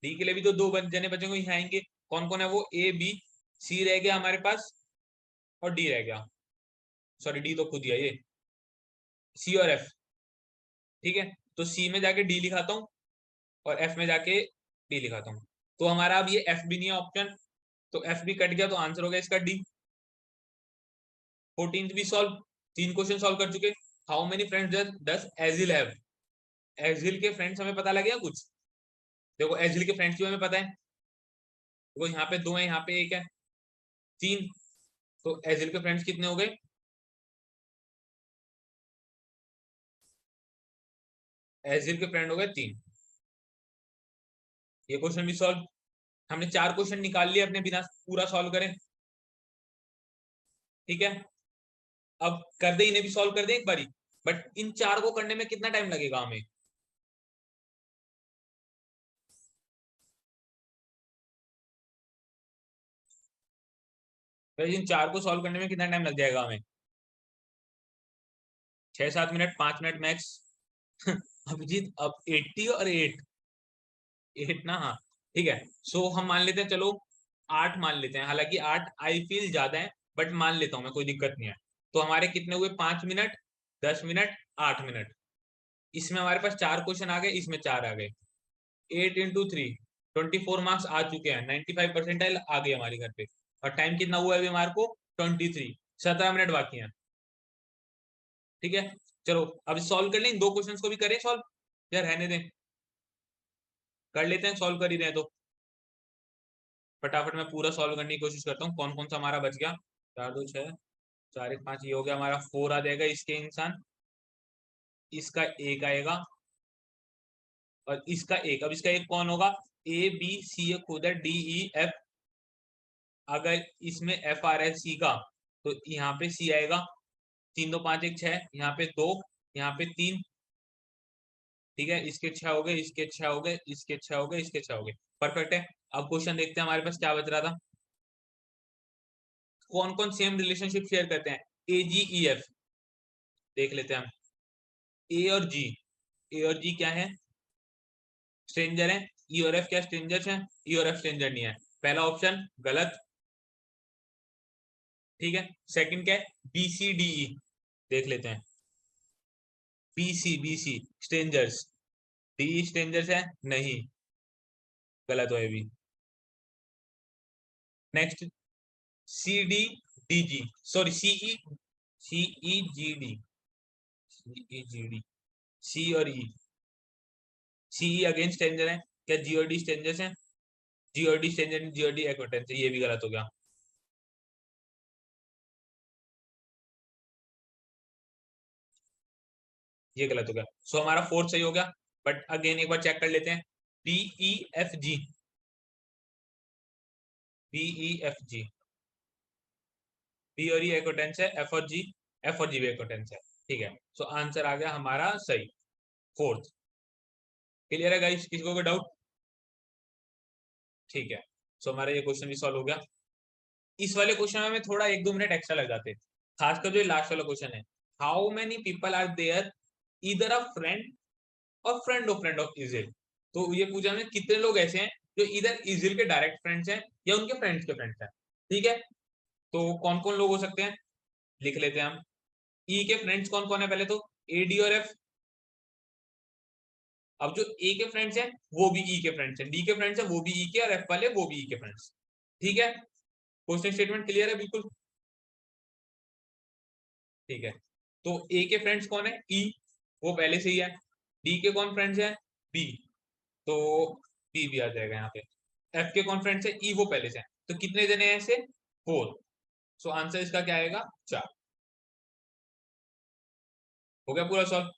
डी के लिए भी तो दो जने बचेंगे यहाँ आएंगे, कौन कौन है वो? ए बी सी रह गया हमारे पास, और डी रह गया। सॉरी, डी तो खुद ही है ये, सी और एफ। ठीक है, तो सी में जाके डी लिखाता हूँ और एफ में जाके डी लिखाता हूँ। तो हमारा अब ये एफ भी नहीं है ऑप्शन, तो एफ भी कट गया, तो आंसर हो गया इसका डी। 14th भी सॉल्व, 3 क्वेश्चन सॉल्व कर चुके। How many friends does agile have, agile के फ्रेंड्स हमें पता लग गया कुछ। देखो एजिल के फ्रेंड्स भी हमें पता है, वो यहाँ पे दो है, यहाँ पे एक है, 3। तो एजिल के फ्रेंड्स कितने हो गए? एजिल के फ्रेंड हो गए 3। ये क्वेश्चन भी सॉल्व। हमने 4 क्वेश्चन निकाल लिए अपने बिना पूरा सॉल्व करें। ठीक है, अब कर दे, इन्हें भी सॉल्व कर दे एक बारी। बट इन 4 को करने में कितना टाइम लगेगा हमें? इन 4 को सॉल्व करने में कितना टाइम लग जाएगा हमें? 6-7 मिनट, 5 मिनट मैक्स। अभिजीत अब 80 और 8 ना, हाँ ठीक है। सो हम मान लेते हैं, चलो 8 मान लेते हैं, हालांकि 8 आई फील ज्यादा है, बट मान लेता हूं मैं, कोई दिक्कत नहीं है। तो हमारे कितने हुए, 5 मिनट, 10 मिनट, 8 मिनट। इसमें हमारे पास 4 क्वेश्चन आ गए, इसमें 4 आ गए। 8 × 3 24 मार्क्स आ चुके हैं, 95% आ गई हमारी घर पे। और टाइम कितना हुआ है अभी हमारे को, 23। 17 मिनट बाकी हैं। ठीक है, चलो अब सॉल्व कर लें, 2 क्वेश्चंस को भी करें सॉल्व, या रहने दें? कर लेते हैं, सॉल्व कर ही रहे हैं तो फटाफट मैं पूरा सॉल्व करने की कोशिश करता हूँ। कौन कौन सा हमारा बच गया, 4 2 6 4 1 5, ये हो गया हमारा। 4 आ जाएगा इसके इंसान, इसका 1 आएगा, और इसका 1। अब इसका 1 कौन होगा, ए बी सी, खुद है डी ई एफ। अगर इसमें एफ आ रहा है सी का, तो यहाँ पे सी आएगा। 3 2 5 1 6, यहाँ पे 2, यहाँ पे 3। ठीक है, इसके 6 हो गए, इसके 6 हो गए, इसके 6 हो गए, इसके 6 हो गए। परफेक्ट है। अब क्वेश्चन देखते हैं हमारे पास क्या बच रहा था। कौन कौन सेम रिलेशनशिप शेयर करते हैं, ए जी ई एफ। देख लेते हैं हम, ए और जी। ए और जी क्या है, स्ट्रेंजर है। ई और एफ क्या स्ट्रेंजर्स हैं, ई और एफ स्ट्रेंजर नहीं है। पहला ऑप्शन गलत। ठीक है, सेकंड क्या है, बी सी डी ई। देख लेते हैं, B C strangers, D strangers है नहीं, गलत हो ये भी। Next, C D D G, sorry C E, C E G D, C E G D, C और ई। सीई अगेन स्ट्रेंजर है क्या, जी और डी स्ट्रेंजर्स हैं, जी और डी स्ट्रेंजर, जी और डी एक्वाटेंस है, ये भी गलत हो गया। ये गलत हो गया। सो हमारा फोर्थ सही हो गया। बट अगेन एक बार चेक कर लेते हैं, B E F G, B E F G, B और ई एक्वाटेंस है, एफ और जी, एफ और जी भी एक्वाटेंस है। ठीक है, सो आंसर आ गया हमारा सही, फोर्थ। क्लियर है गाइस, किसी को कोई डाउट? ठीक है, सो हमारा ये क्वेश्चन भी सॉल्व हो गया। इस वाले क्वेश्चन में हमें थोड़ा 1-2 मिनट एक्स्ट्रा लग जाते हैं, खासकर जो लास्ट वाला क्वेश्चन है, how many people are there इधर अ फ्रेंड और फ्रेंड ऑफ इजिल। तो ये पूछा हमने, कितने लोग ऐसे हैं जो इधर इजिल के डायरेक्ट फ्रेंड्स हैं या उनके फ्रेंड्स के फ्रेंड्स हैं। ठीक है, तो कौन कौन लोग हो सकते हैं, लिख लेते हैं हम। ई के फ्रेंड्स कौन कौन है, पहले तो ए डी और एफ। अब जो ए के फ्रेंड्स हैं वो भी ई के फ्रेंड्स हैं, डी के फ्रेंड्स हैं वो भी ई के, और एफ वाले वो भी ई के फ्रेंड्स। ठीक है, क्वेश्चन स्टेटमेंट क्लियर है बिल्कुल? ठीक है, तो ए के फ्रेंड्स कौन है, ई, वो पहले से ही है। डी के कौन फ्रेंड्स है, बी, तो बी भी आ जाएगा यहाँ पे। एफ के कौन फ्रेंड्स है, ई, वो पहले से है। तो कितने जने हैं ऐसे, 4। सो आंसर इसका क्या आएगा, 4। हो गया पूरा सॉल्व।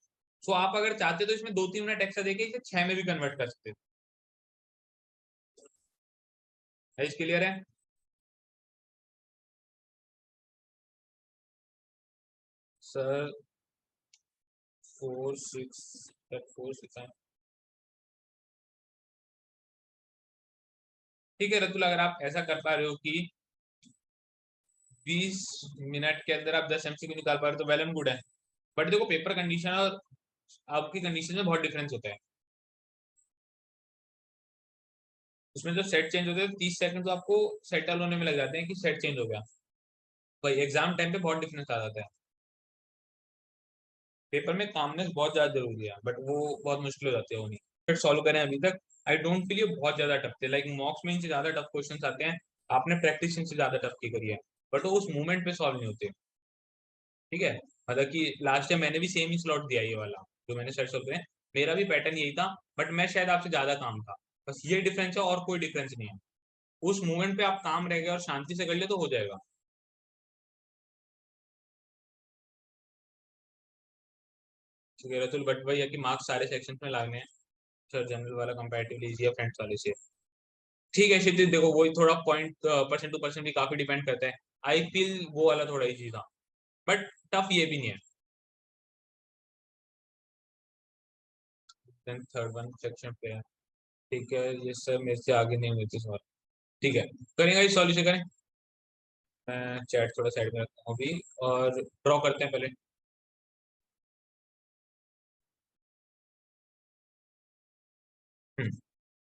सो आप अगर चाहते तो इसमें 2-3 मिनट एक्स्ट्रा देके इसे 6 में भी कन्वर्ट कर सकते हैं। क्लियर है? सर 4 6 4 6। ठीक है रतुल, अगर आप ऐसा कर पा रहे हो कि 20 मिनट के अंदर आप 10 एमसीक्यू निकाल पा रहे हो तो वेल एंड गुड है। बट देखो, पेपर कंडीशन और आपकी कंडीशन में बहुत डिफरेंस होता है। उसमें जो सेट चेंज होते हैं 30 सेकंड तो आपको सेटल होने में लग जाते हैं कि सेट चेंज हो गया। भाई एग्जाम टाइम पे बहुत डिफरेंस आ जाता है। पेपर में कामनेस बहुत ज्यादा जरूरी है, बट वो बहुत मुश्किल हो जाती है होनी। फिर सॉल्व करें अभी तक, आई डोंट फील ये बहुत ज्यादा टफ थे, लाइक मॉक्स में इनसे ज्यादा टफ क्वेश्चन आते हैं। आपने प्रैक्टिस इनसे ज्यादा टफ की करी है, बट वो उस मूवमेंट पे सॉल्व नहीं होते। ठीक है, मतलब कि लास्ट टाइम मैंने भी सेम ही स्लॉट दिया ये वाला, जो मैंने सेट सॉल्व करे, मेरा भी पैटर्न यही था। बट मैं शायद आपसे ज्यादा काम था, बस ये डिफरेंस है, और कोई डिफरेंस नहीं है। उस मूवमेंट पे आप काम रह गए और शांति से कर ले तो हो जाएगा। ठीक है रतुल, बट भैया कि मार्क्स सारे सेक्शन में लागने हैं। सर जनरल वाला कंपैरेटिवली इजी है फ्रेंड्स वाले से। ठीक है क्षितिज, देखो वही थोड़ा पॉइंट परसेंट टू परसेंट भी काफी डिपेंड करता है। आई फील वो वाला थोड़ा इजी था, बट टफ ये भी नहीं है। देन थर्ड वन सेक्शन पे है। ठीक है, ये सर मेरे से आगे नहीं हुए थे सवाल। ठीक है, करेंगे इस सॉल्यूशन करें। मैं चैट थोड़ा साइड में रखता हूँ अभी, और ड्रॉ करते हैं पहले।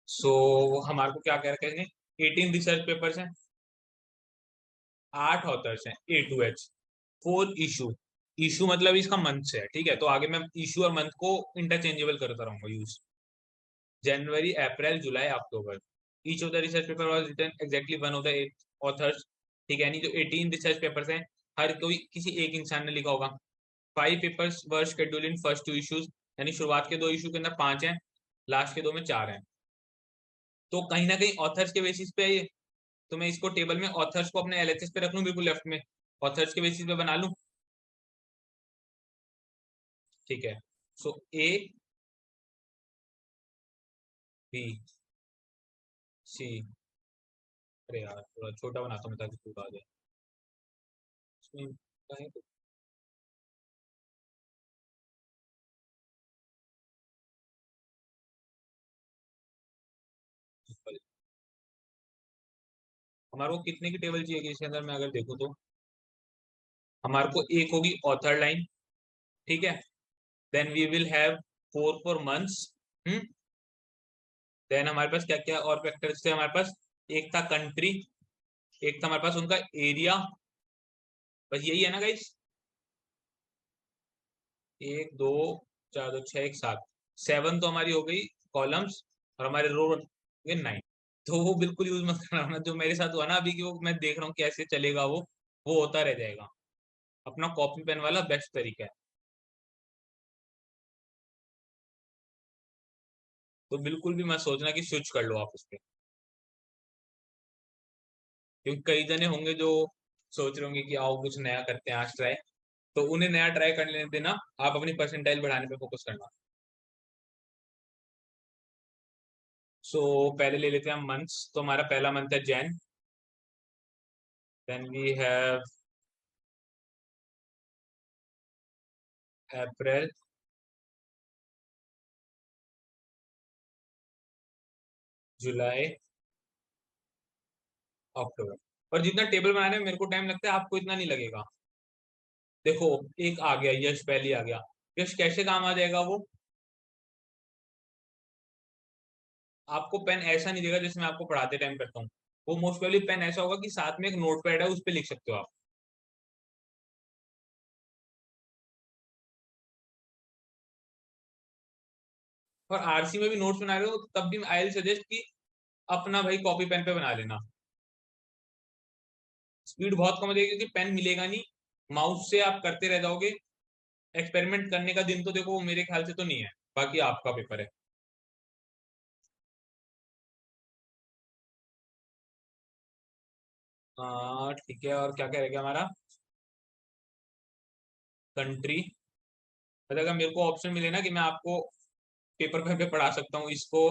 सो हमारे को क्या कह रखा है, 18 रिसर्च पेपर्स हैं, 8 ऑथर्स हैं, A to H, 4 issue. Issue मतलब इसका मंथ से है, ठीक है, तो आगे मैं इशू और मंथ को इंटरचेंजेबल करता रहूंगा use. January, April, July, October. Each of the research paper was written exactly one of the authors. ठीक है, यानी जो 18 रिसर्च पेपर्स हैं, हर कोई किसी एक इंसान ने लिखा होगा। 5 papers were schedule in first 2 issues, यानी शुरुआत के 2 इशू के अंदर 5 हैं, लास्ट के 2 में 4 हैं। तो कहीं ना कहीं ऑथर्स के बेसिस पे है ये। तो मैं इसको टेबल में ऑथर्स को अपने LHS पे रख लूं, बिल्कुल लेफ्ट में, ऑथर्स के बेसिस पे बना लूं। ठीक है, सो A B C। अरे यार थोड़ा छोटा बनाता हूँ ताकि पूरा आ जाए इसमें। कहीं तो simple। हमारे को कितने की टेबल चाहिए इसके अंदर, मैं अगर देखूँ तो हमारे को एक होगी ऑथर लाइन। ठीक है, then we will have 4 4 months. Hmm. Then हमारे पास क्या क्या और फैक्टर्स थे हमारे पास, एक था कंट्री, एक था हमारे पास उनका एरिया। बस यही है ना गाइस, 1 2 4 2 6 1 7, 7 तो हमारी हो गई कॉलम्स, और हमारे रो गए 9। तो वो बिल्कुल यूज मत करना, जो मेरे साथ हुआ ना अभी कि वो मैं देख रहा हूँ कैसे चलेगा वो होता रह जाएगा। अपना कॉपी पेन वाला बेस्ट तरीका है। तो बिल्कुल भी मत सोचना कि स्विच कर लो आप उस पर, क्योंकि कई जने होंगे जो सोच रहे होंगे कि आओ कुछ नया करते हैं आज ट्राई, तो उन्हें नया ट्राई करने देना, आप अपनी परसेंटाइल बढ़ाने पे फोकस करना। सो पहले ले लेते हैं हम मंथ्स, तो हमारा पहला मंथ है Jain, then we have April, July, अक्टूबर। और जितना टेबल बनाने में मेरे को टाइम लगता है आपको इतना नहीं लगेगा। देखो, एक आ गया यश, पहले आ गया। यश कैसे काम आ जाएगा वो, आपको पेन ऐसा नहीं देगा जैसे मैं आपको पढ़ाते टाइम करता हूँ। वो मोस्ट प्रोबेबली पेन ऐसा होगा कि साथ में एक नोट पैड है, उस पर लिख सकते हो आप। और आरसी में भी नोट्स बना रहे हो तब भी आई विल सजेस्ट कि अपना भाई कॉपी पेन पे बना लेना। स्पीड बहुत कम हो जाएगी क्योंकि पेन मिलेगा नहीं, माउस से आप करते रह जाओगे। एक्सपेरिमेंट करने का दिन तो देखो वो मेरे ख्याल से तो नहीं है, बाकी आपका पेपर है। हाँ ठीक है, और क्या क्या रह गया हमारा, कंट्री। अगर मेरे को ऑप्शन मिले ना कि मैं आपको पेपर पेन पे पढ़ा सकता हूँ इसको,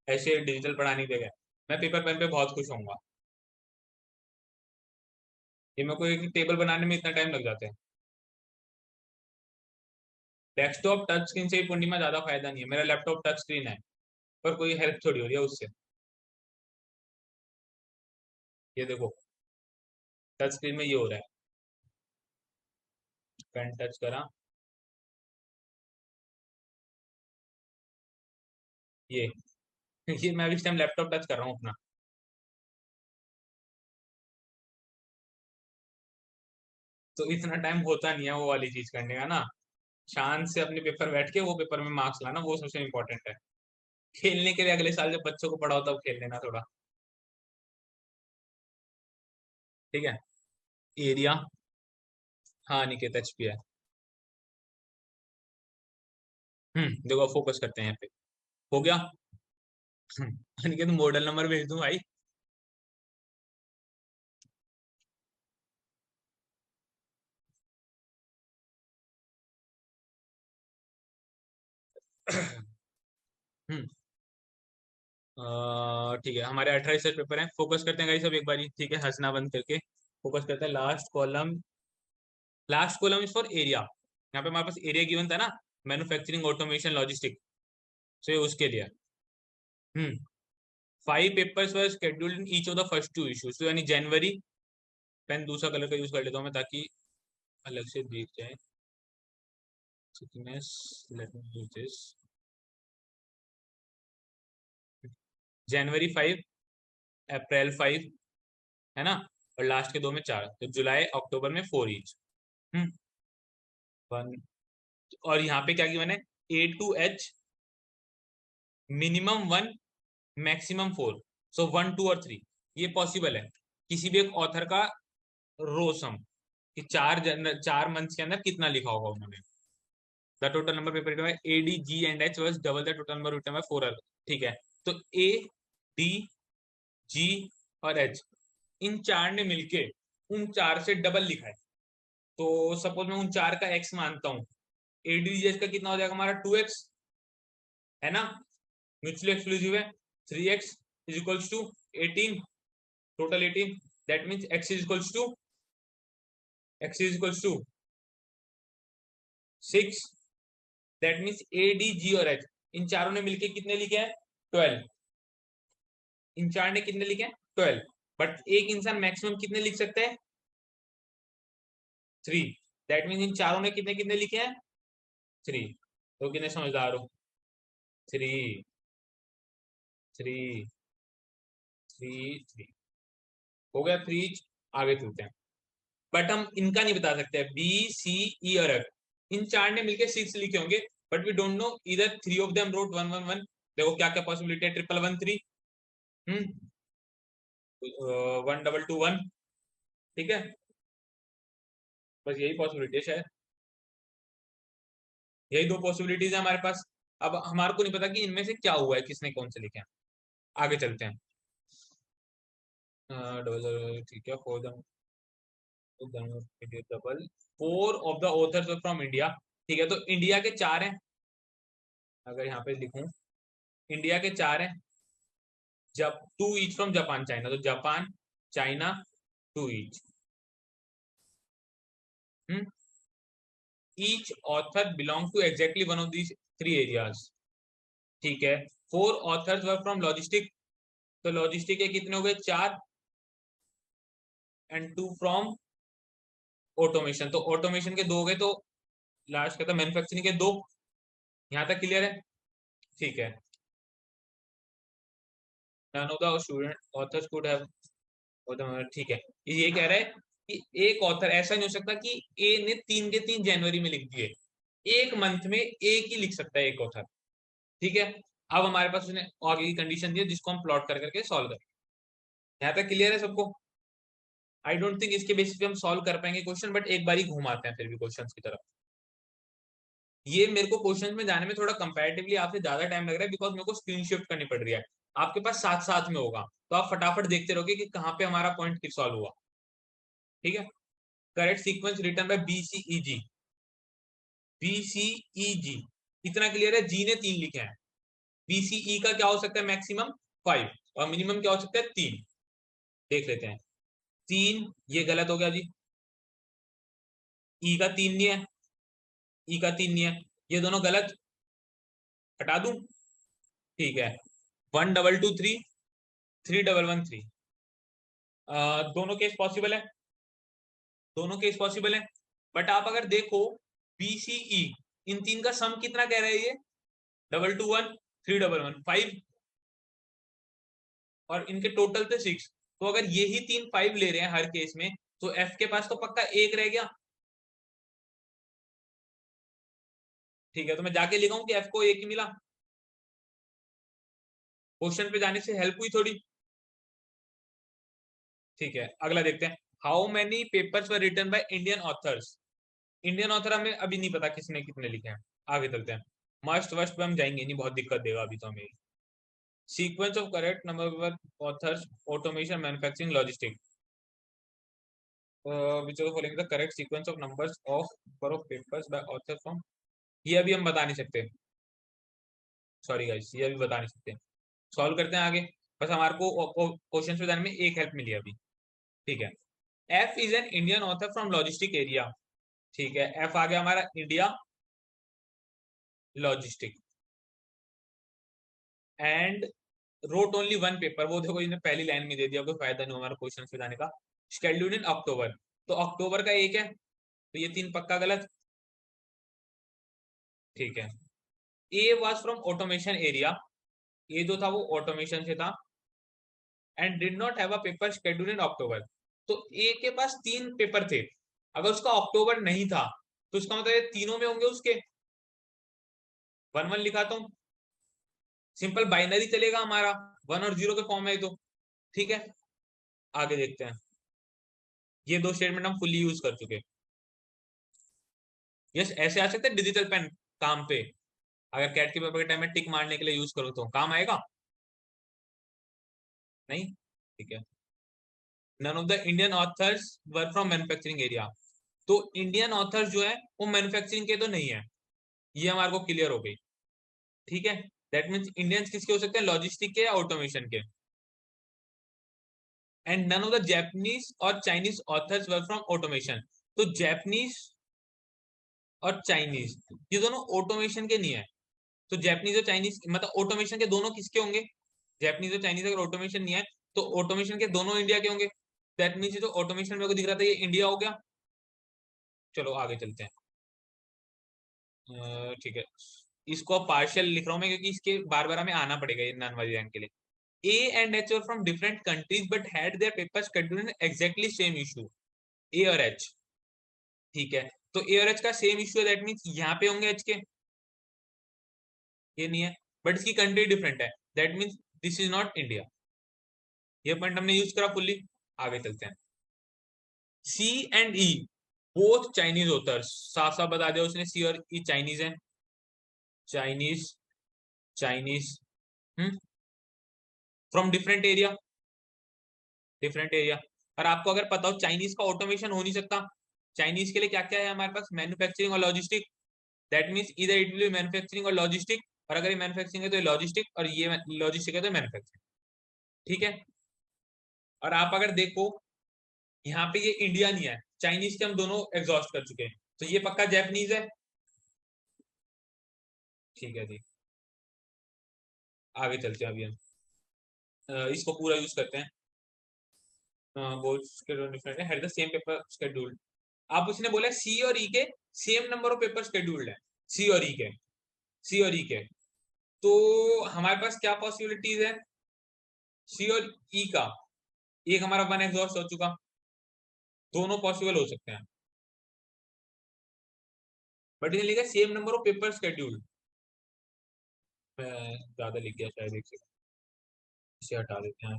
ऐसे डिजिटल पढ़ाने की जगह, मैं पेपर पेन पे बहुत खुश होऊंगा। ये मेरे को एक टेबल बनाने में इतना टाइम लग जाता है। डेस्कटॉप टच स्क्रीन से भी पूर्णिमा ज्यादा फायदा नहीं है, मेरा लैपटॉप टच स्क्रीन है, पर कोई हेल्प थोड़ी हो रही है उससे। ये देखो, टच स्क्रीन में ये हो रहा है, पेन टच करा, ये ये मैं अभी इस टाइम लैपटॉप टच कर रहा हूँ अपना। तो इतना टाइम होता नहीं है वो वाली चीज करने का ना। शांत से अपने पेपर बैठ के वो पेपर में मार्क्स लाना, वो सबसे इंपॉर्टेंट है। खेलने के लिए अगले साल जब बच्चों को पढ़ाओ तब खेल लेना थोड़ा। ठीक है, एरिया, हाँ निकेत HP है। देखो फोकस करते हैं यहाँ पे, हो गया। निकेत मॉडल नंबर भेज दूं भाई। हम्म। ठीक है, हमारे 18 रिसर्च पेपर हैं, फोकस करते हैं गाइस सब एक बारी, ठीक है, हंसना बंद करके फोकस करते हैं। Last column, last column is for area. यहाँ पे हमारे पास एरिया गिवन था ना, मैन्युफैक्चरिंग, ऑटोमेशन, लॉजिस्टिक, तो ये उसके लिए। Hmm. 5 papers were scheduled in each of the first 2 issues, तो यानी जनवरी, पेन दूसरा कलर का यूज कर लेता हूँ मैं ताकि अलग से दिख जाए, thickness, let me use this. जनवरी 5, अप्रैल 5, है ना, और लास्ट के 2 में 4, तो जुलाई अक्टूबर में 4 ईच। वन, और यहाँ पे क्या किया मैंने, A to H minimum 1 maximum 4, सो 1, 2 और 3 ये पॉसिबल है किसी भी एक ऑथर का रो सम, कि 4 मंथ्स के अंदर कितना लिखा होगा उन्होंने। The total number paper written by A, D, G and H was double the total number written by 4 other, ठीक है। तो A, D, G और H इन 4 ने मिलके उन 4 से डबल लिखा है। तो सपोज मैं उन 4 का x मानता हूँ, ADGH का कितना हो जाएगा हमारा 2x, है ना, म्यूचुअली एक्सक्लूसिव है। 3x is equals to 18, total 18, that means x is equals to 6, that means ADG और H इन चारों ने मिलके कितने लिखे हैं 12, इन 4 ने कितने लिखे हैं 12, बट एक इंसान मैक्सिमम कितने लिख सकता है 3, दैट मींस इन चारों ने कितने कितने लिखे हैं 3। तो कितने समझदार हो, 3 3 3 3 हो गया 3। आगे चलते हैं, बट हम इनका नहीं बता सकते, B, C, E और F इन 4 ने मिलके 6 लिखे होंगे, बट वी डोंट नो इधर 3 ऑफ देम रोट 1 1 1। देखो क्या क्या पॉसिबिलिटी है, 1 1 1 3, 1 2 2 1, ठीक है, बस यही पॉसिबिलिटी है शायद, यही 2 पॉसिबिलिटीज है हमारे पास। अब हमारे को नहीं पता कि इनमें से क्या हुआ है, किसने कौन से लिखे हैं। आगे चलते हैं, ठीक है, double 4 of the authors from India, ठीक है, तो इंडिया के 4 हैं, अगर यहाँ पे लिखूं इंडिया के 4 हैं, जब 2 ईच फ्रॉम जापान चाइना, तो Japan China 2 each, each author belong to exactly one of these 3 areas, ठीक है। 4 ऑथर्स वर फ्रॉम लॉजिस्टिक, तो लॉजिस्टिक के कितने हो गए 4, एंड 2 फ्रॉम ऑटोमेशन, तो ऑटोमेशन के 2 हो गए, तो लास्ट का था मैन्युफैक्चरिंग के 2। यहाँ तक क्लियर है, ठीक है। none of the student authors could have, ठीक है, ये कह रहा है कि एक ऑथर ऐसा नहीं हो सकता कि ए ने 3 के 3 जनवरी में लिख दिए, एक मंथ में एक ही लिख सकता है एक ऑथर, ठीक है। अब हमारे पास उसने आगे की कंडीशन दी है जिसको हम प्लॉट कर करके सॉल्व करें। यहाँ तक क्लियर है सबको? आई डोंट थिंक इसके बेसिस पे हम सॉल्व कर पाएंगे क्वेश्चन, बट एक बार ही घुमाते हैं फिर भी क्वेश्चन की तरफ। ये मेरे को क्वेश्चन में जाने में थोड़ा कंपैरेटिवली आपसे ज्यादा टाइम लग रहा है, बिकॉज मेरे को स्क्रीन शिफ्ट करनी पड़ रही है। आपके पास साथ साथ में होगा, तो आप फटाफट देखते रहोगे कि कहाँ पे हमारा पॉइंट सॉल्व हुआ, ठीक है। Correct sequence written by BCEG, BCEG इतना क्लियर है, जी ने 3 लिखे हैं, BCE का क्या हो सकता है मैक्सिमम 5, और मिनिमम क्या हो सकता है 3, देख लेते हैं। 3 ये गलत हो गया जी, ई का 3 नहीं है, ई का 3 नहीं है, ये दोनों गलत, हटा दूं, ठीक है। 1 2 2 3, 3 1 1 3, दोनों केस पॉसिबल है, दोनों केस पॉसिबल है, बट आप अगर देखो BCE इन 3 का सम कितना कह रहा है ये 2 2 1 3 1 1 5, और इनके टोटल थे 6, तो अगर यही 3 5 ले रहे हैं हर केस में, तो F के पास तो पक्का 1 रह गया, ठीक है। तो मैं जाके लिखाऊं कि F को 1 ही मिला, क्वेश्चन पे जाने से हेल्प हुई थोड़ी, ठीक है। अगला देखते हैं, how many papers were written by Indian authors. Indian author हमें अभी नहीं पता किसने कितने लिखे हैं, आगे चलते हैं। मस्ट वस्ट पे हम जाएंगे नहीं, बहुत दिक्कत देगा अभी तो हमें। Sequence of correct number authors automation manufacturing logistic, which of the following is the correct sequence of numbers of number of papers by author from, ये अभी हम बता नहीं सकते, सॉरी गाइस, ये अभी बता नहीं सकते, सॉल्व करते हैं आगे। बस हमारे को क्वेश्चन पे जाने में एक हेल्प मिली अभी, ठीक है। F is an Indian author from logistic area, ठीक है, F आ गया हमारा India logistic, and wrote only 1 paper, वो देखो इन्हें पहली लाइन में दे दिया, कोई फायदा नहीं हमारा क्वेश्चन पे जाने का। शेड्यूल्ड इन अक्टूबर, तो अक्टूबर का 1 है, तो ये 3 पक्का गलत, ठीक है। A was from automation area, ए जो था वो ऑटोमेशन से था, and did not have a paper schedule in October. तो ए के पास 3 पेपर थे, अगर उसका अक्टूबर नहीं था तो उसका मतलब ये तीनों में होंगे उसके। 1-1 लिखाता हूँ, सिंपल बाइनरी चलेगा हमारा, 1 और 0 के फॉर्म में तो ठीक है। आगे देखते हैं, ये 2 स्टेटमेंट हम फुल्ली यूज कर चुके। यस, ऐसे आ सकते हैं डिजिटल पेन काम पे, अगर कैट के पेपर के टाइम में टिक मारने के लिए यूज करो तो काम आएगा नहीं, ठीक है। None of the Indian authors were from manufacturing area. तो इंडियन ऑथर्स जो है वो मैन्युफैक्चरिंग के तो नहीं है, ये हमारे को क्लियर हो गई, ठीक है। दैट मीन्स इंडियंस किसके हो सकते हैं, लॉजिस्टिक के या ऑटोमेशन के। And none of the Japanese और Chinese authors were from automation. तो जैपनीज और चाइनीज ये दोनों ऑटोमेशन के नहीं है। तो जैपनीज और चाइनीज मतलब ऑटोमेशन के दोनों किसके होंगे, जैपनीज और चाइनीज अगर ऑटोमेशन नहीं है तो ऑटोमेशन के दोनों इंडिया के होंगे। दैट मीन्स जो ऑटोमेशन मेरे को दिख रहा था ये इंडिया हो गया। चलो आगे चलते हैं। ठीक है, इसको पार्शियल लिख रहा हूँ मैं क्योंकि इसके बार बार हमें आना पड़ेगा ये नॉन वाली रैंक के लिए। A and H were from different countries but had their papers scheduled in exactly same issue. A और H, ठीक है। तो A और H का सेम इशू है, दैट मीन्स यहाँ पे होंगे H के, ये नहीं है, बट इसकी कंट्री डिफरेंट है, that means this is not India. ये पॉइंट हमने यूज करा फुल्ली। आगे चलते हैं। C and E both Chinese authors, साफ साफ बता दिया उसने, C और E चाइनीज है, Chinese Chinese from different area, different area. और आपको अगर पता हो चाइनीज का ऑटोमेशन हो नहीं सकता, चाइनीज के लिए क्या क्या है हमारे पास, मैन्युफैक्चरिंग और लॉजिस्टिक। दैट मीन्स इधर इट विल मैन्युफैक्चरिंग और लॉजिस्टिक, और अगर ये मैन्युफैक्चरिंग है तो ये लॉजिस्टिक, और ये लॉजिस्टिक है तो मैन्युफैक्चरिंग, ठीक है। और आप अगर देखो यहाँ पे ये इंडिया नहीं है, चाइनीज के हम दोनों एग्जॉस्ट कर चुके हैं, तो ये पक्का जैपनीज है, ठीक है जी। आगे चलते हैं अभी हम इसको पूरा यूज करते हैं। बोथ डिफरेंट है, had the same paper scheduled. आप उसने बोला सी और ई के same number of paper scheduled है, सी और ई के, सी और ई के। तो हमारे पास क्या पॉसिबिलिटीज है, सी और ई का, एक हमारा 1 एग्जॉस्ट हो चुका, दोनों पॉसिबल हो सकते हैं, बट इसे लिखा same number of paper scheduled. मैं ज्यादा लिख गया शायद, एक सेकंड, इसे हटा देते हैं।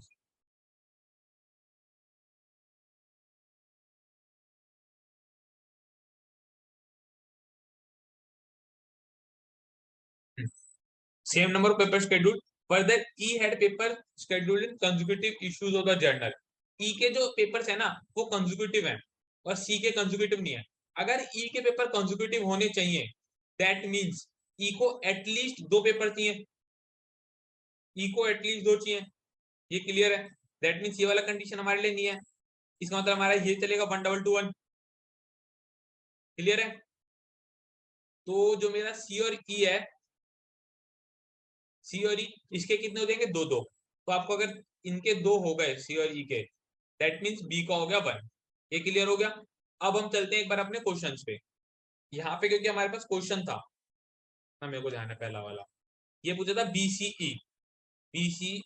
Same number of paper scheduled, further E had paper scheduled in consecutive issues of the journal. E के जो पेपर्स है ना वो कंसेक्यूटिव हैं, और सी के कंसेक्यूटिव नहीं है। अगर ई के पेपर कंसेक्यूटिव होने चाहिए, दैट मींस ई को एटलीस्ट 2 पेपर चाहिए, ई को एटलीस्ट 2 चाहिए, ये क्लियर है। दैट मीन्स ये वाला कंडीशन हमारे लिए नहीं है, इसका मतलब हमारा ये चलेगा 1-2-2-1, क्लियर है। तो जो मेरा सी और ई है, सी और ई इसके कितने हो जाएंगे, 2-2। तो आपको अगर इनके 2 हो गए सी और ई के, दैट मीन्स बी का हो गया 1, ये क्लियर हो गया। अब हम चलते हैं एक बार अपने क्वेश्चंस पे। यहाँ पे क्योंकि हमारे पास क्वेश्चन था ना, मेरे को ध्यान है पहला वाला, ये पूछा था बीसीई, बीसी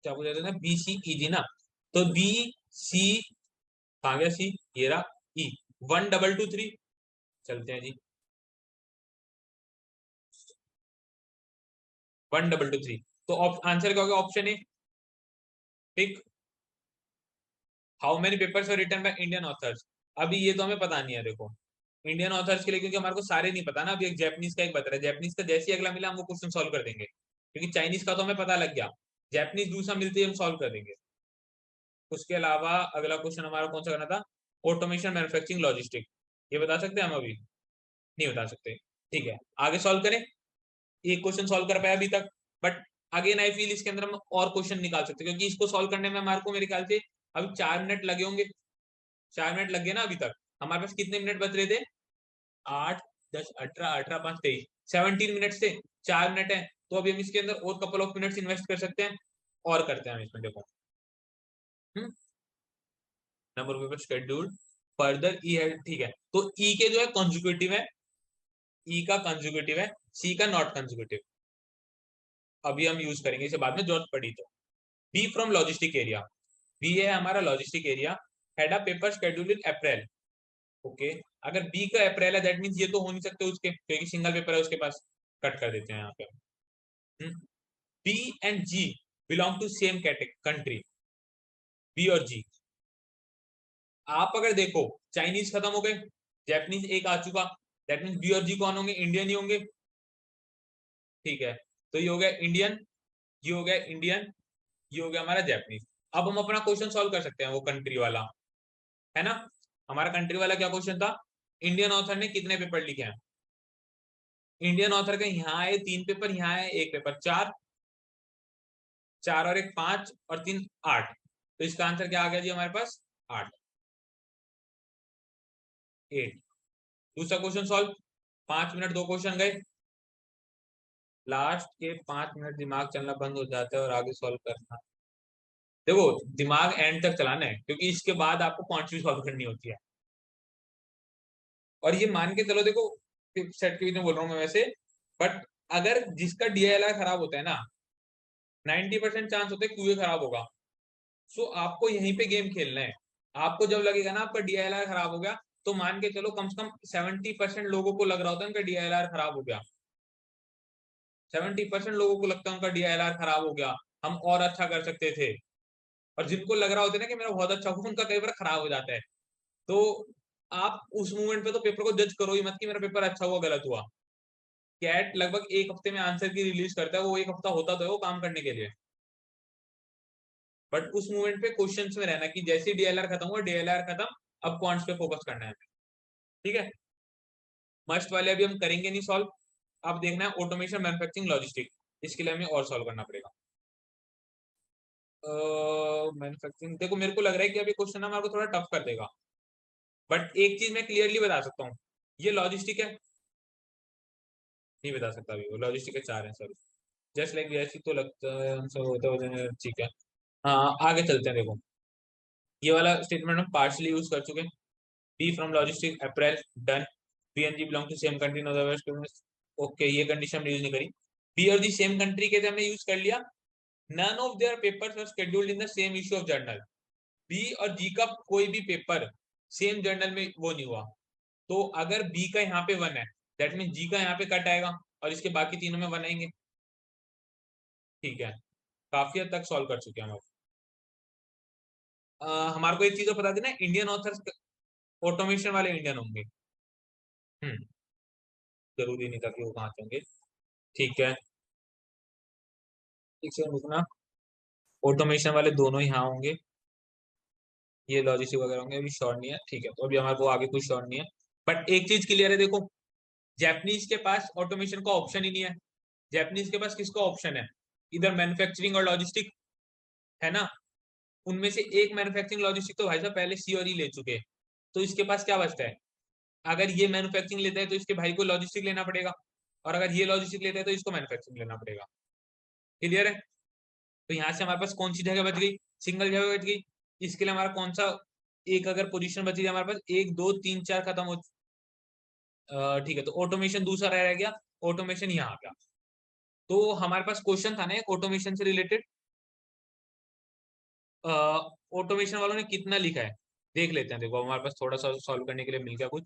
क्या पूछा था ना, बीसीई जी ना। तो बी सी कहा गया, सी ये रहा, ई 1-2-2-3। चलते हैं जी, 1-2-2-3। तो आंसर क्या होगा, option A, pick how many papers are written by Indian authors. अभी ये तो हमें पता नहीं है, देखो इंडियन ऑथर्स के लिए क्योंकि हमारे को सारे नहीं पता ना, अभी एक जैपनीज का एक बता रहा है, जैपनीज का जैसे ही अगला मिला हम वो क्वेश्चन सॉल्व कर देंगे, क्योंकि चाइनीज का तो हमें पता लग गया, जैपनीज दूसरा मिलते ही हम सॉल्व कर देंगे। उसके अलावा अगला क्वेश्चन हमारा कौन सा करना था, ऑटोमेशन मैन्युफैक्चरिंग लॉजिस्टिक, ये बता सकते हैं हम अभी, नहीं बता सकते, ठीक है। आगे सॉल्व करें, एक क्वेश्चन सॉल्व कर पाया अभी तक, बट अगेन आई फील इसके अंदर हम और क्वेश्चन निकाल सकते हैं, क्योंकि इसको सॉल्व करने में हमारे को मेरे ख्याल से अभी 4 मिनट लगे होंगे, 4 मिनट लग गए ना अभी तक। हमारे पास कितने मिनट बच रहे थे, 8, 10, 18, 18, 5, 23, 17 मिनट से 4 मिनट है। तो अभी हम इसके अंदर और कपल ऑफ मिनट्स इन्वेस्ट कर सकते हैं, और करते हैं हम इसमें, देखो number of paper scheduled, further E है, ठीक है। तो ई के जो है कंसेक्यूटिव है, ई का कंसेक्यूटिव है, सी का नॉट कंसेक्यूटिव, अभी हम यूज करेंगे इसे बाद में जरूरत पड़ी तो। B from logistic area, B है हमारा logistic area, had a paper schedule in April. Okay, अगर बी का अप्रैल है दैट मीन्स ये तो हो नहीं सकते उसके, क्योंकि सिंगल पेपर है उसके पास, कट कर देते हैं यहाँ पे। B and G belong to same country, B और जी। आप अगर देखो चाइनीज खत्म हो गए, जैपनीज एक आ चुका, दैट मीन्स बी और जी कौन होंगे, इंडियन ही होंगे। ठीक है, तो ये हो गया इंडियन, ये हो गया इंडियन, ये हो गया हमारा जैपनीज। अब हम अपना क्वेश्चन सॉल्व कर सकते हैं वो कंट्री वाला, है ना। हमारा कंट्री वाला क्या क्वेश्चन था, इंडियन ऑथर ने कितने पेपर लिखे हैं। इंडियन ऑथर के यहाँ आए 3 पेपर, यहाँ आए 1 पेपर, 4, 4 और 1 5 और 3 8। तो इसका आंसर क्या आ गया जी हमारे पास, 8, 8। दूसरा क्वेश्चन सॉल्व, 5 मिनट 2 क्वेश्चन गए, लास्ट के 5 मिनट दिमाग चलना बंद हो जाता है और आगे सॉल्व करना। देखो दिमाग एंड तक चलाना है, क्योंकि इसके बाद आपको क्वांटिटी सॉल्व करनी होती है। और ये मान के चलो, देखो सेट के बीच में बोल रहा हूँ मैं वैसे, बट अगर जिसका डीएलआर खराब होता है ना, 90% चांस होता है क्यूए खराब होगा। सो आपको यहीं पे गेम खेलना है। आपको जब लगेगा ना आपका डीएलआर खराब हो गया, तो मान के चलो कम से कम 70% लोगों को लग रहा होता है उनका डीएलआर खराब हो गया, 70% लोगों को लगता है उनका डीएलआर खराब हो गया, हम और अच्छा कर सकते थे। और जिनको लग रहा होता है ना कि मेरा बहुत अच्छा हुआ, उनका कई बार खराब हो जाता है। तो आप उस मोमेंट पे तो पेपर को जज करो ही मत कि मेरा पेपर अच्छा हुआ गलत हुआ। कैट लगभग 1 हफ्ते में आंसर की रिलीज करता है, वो 1 हफ्ता होता तो है वो काम करने के लिए। बट उस मोमेंट पे क्वेश्चन में रहना कि जैसे डीएलआर खत्म हुआ, डीएलआर खत्म, अब क्वांट्स पे फोकस करना है। ठीक है, मस्ट वाले अभी हम करेंगे नहीं सॉल्व। अब देखना है ऑटोमेशन मैन्युफैक्चरिंग लॉजिस्टिक, इसके लिए हमें और सॉल्व करना पड़ेगा। मैन्युफैक्चरिंग देखो मेरे को लग रहा है कि अभी क्वेश्चन ना मेरे को थोड़ा टफ कर देगा, बट एक चीज मैं क्लियरली बता सकता हूँ, ये लॉजिस्टिक है, नहीं बता सकता अभी, वो लॉजिस्टिक के 4 हैं सर, जस्ट लाइक वैसी तो लगता है आंसर होता है। ठीक है, हाँ आगे चलते हैं। देखो ये वाला स्टेटमेंट हम पार्शली यूज कर चुके हैं। B from logistic April, done. B and G belong to same country, no the okay, ये कंडीशन हमने यूज नहीं करी। बी और जी सेम कंट्री के थे, हमने यूज कर लिया। None of their papers were scheduled in the same issue of journal, B और जी का कोई भी पेपर सेम जर्नल में वो नहीं हुआ। तो अगर बी का यहाँ पे 1 है, दैट मीन जी का यहाँ पे कट आएगा और इसके बाकी तीनों में 1 आएंगे। ठीक है, काफी हद तक सॉल्व कर चुके हैं हम। हमारे को एक चीज तो बता देना, इंडियन ऑथर्स ऑटोमेशन वाले इंडियन होंगे। हम्म, जरूरी नहीं था कि वो कहाँ से होंगे। ठीक है, एक सेकंड रुकना, ऑटोमेशन वाले दोनों यहाँ होंगे, ये लॉजिस्टिक वगैरह होंगे, अभी श्योर नहीं है। ठीक है, तो अभी हमारे को आगे कुछ श्योर नहीं है, बट एक चीज क्लियर है। देखो जैपनीज के पास ऑटोमेशन का ऑप्शन ही नहीं है। जैपनीज के पास किसका ऑप्शन है, इधर मैन्युफैक्चरिंग और लॉजिस्टिक, है ना। उनमें से एक मैन्युफैक्चरिंग लॉजिस्टिक तो भाई साहब पहले सी और ई ले चुके हैं, तो इसके पास क्या बचता है। अगर ये मैन्युफैक्चरिंग लेता है तो इसके भाई को लॉजिस्टिक लेना पड़ेगा, और अगर ये लॉजिस्टिक लेता है तो इसको मैन्युफैक्चरिंग लेना पड़ेगा। क्लियर है, तो यहाँ से हमारे पास कौन सी जगह बच गई, सिंगल जगह बच गई। इसके लिए हमारा कौन सा एक अगर पोजीशन बची थी हमारे पास, 1 2 3 4 खत्म हो। ठीक है, तो ऑटोमेशन दूसरा रह गया, ऑटोमेशन यहाँ आ गया। तो हमारे पास क्वेश्चन था ना एक ऑटोमेशन से रिलेटेड, ऑटोमेशन वालों ने कितना लिखा है देख लेते हैं। देखो हमारे पास थोड़ा सा सॉल्व करने के लिए मिल गया कुछ,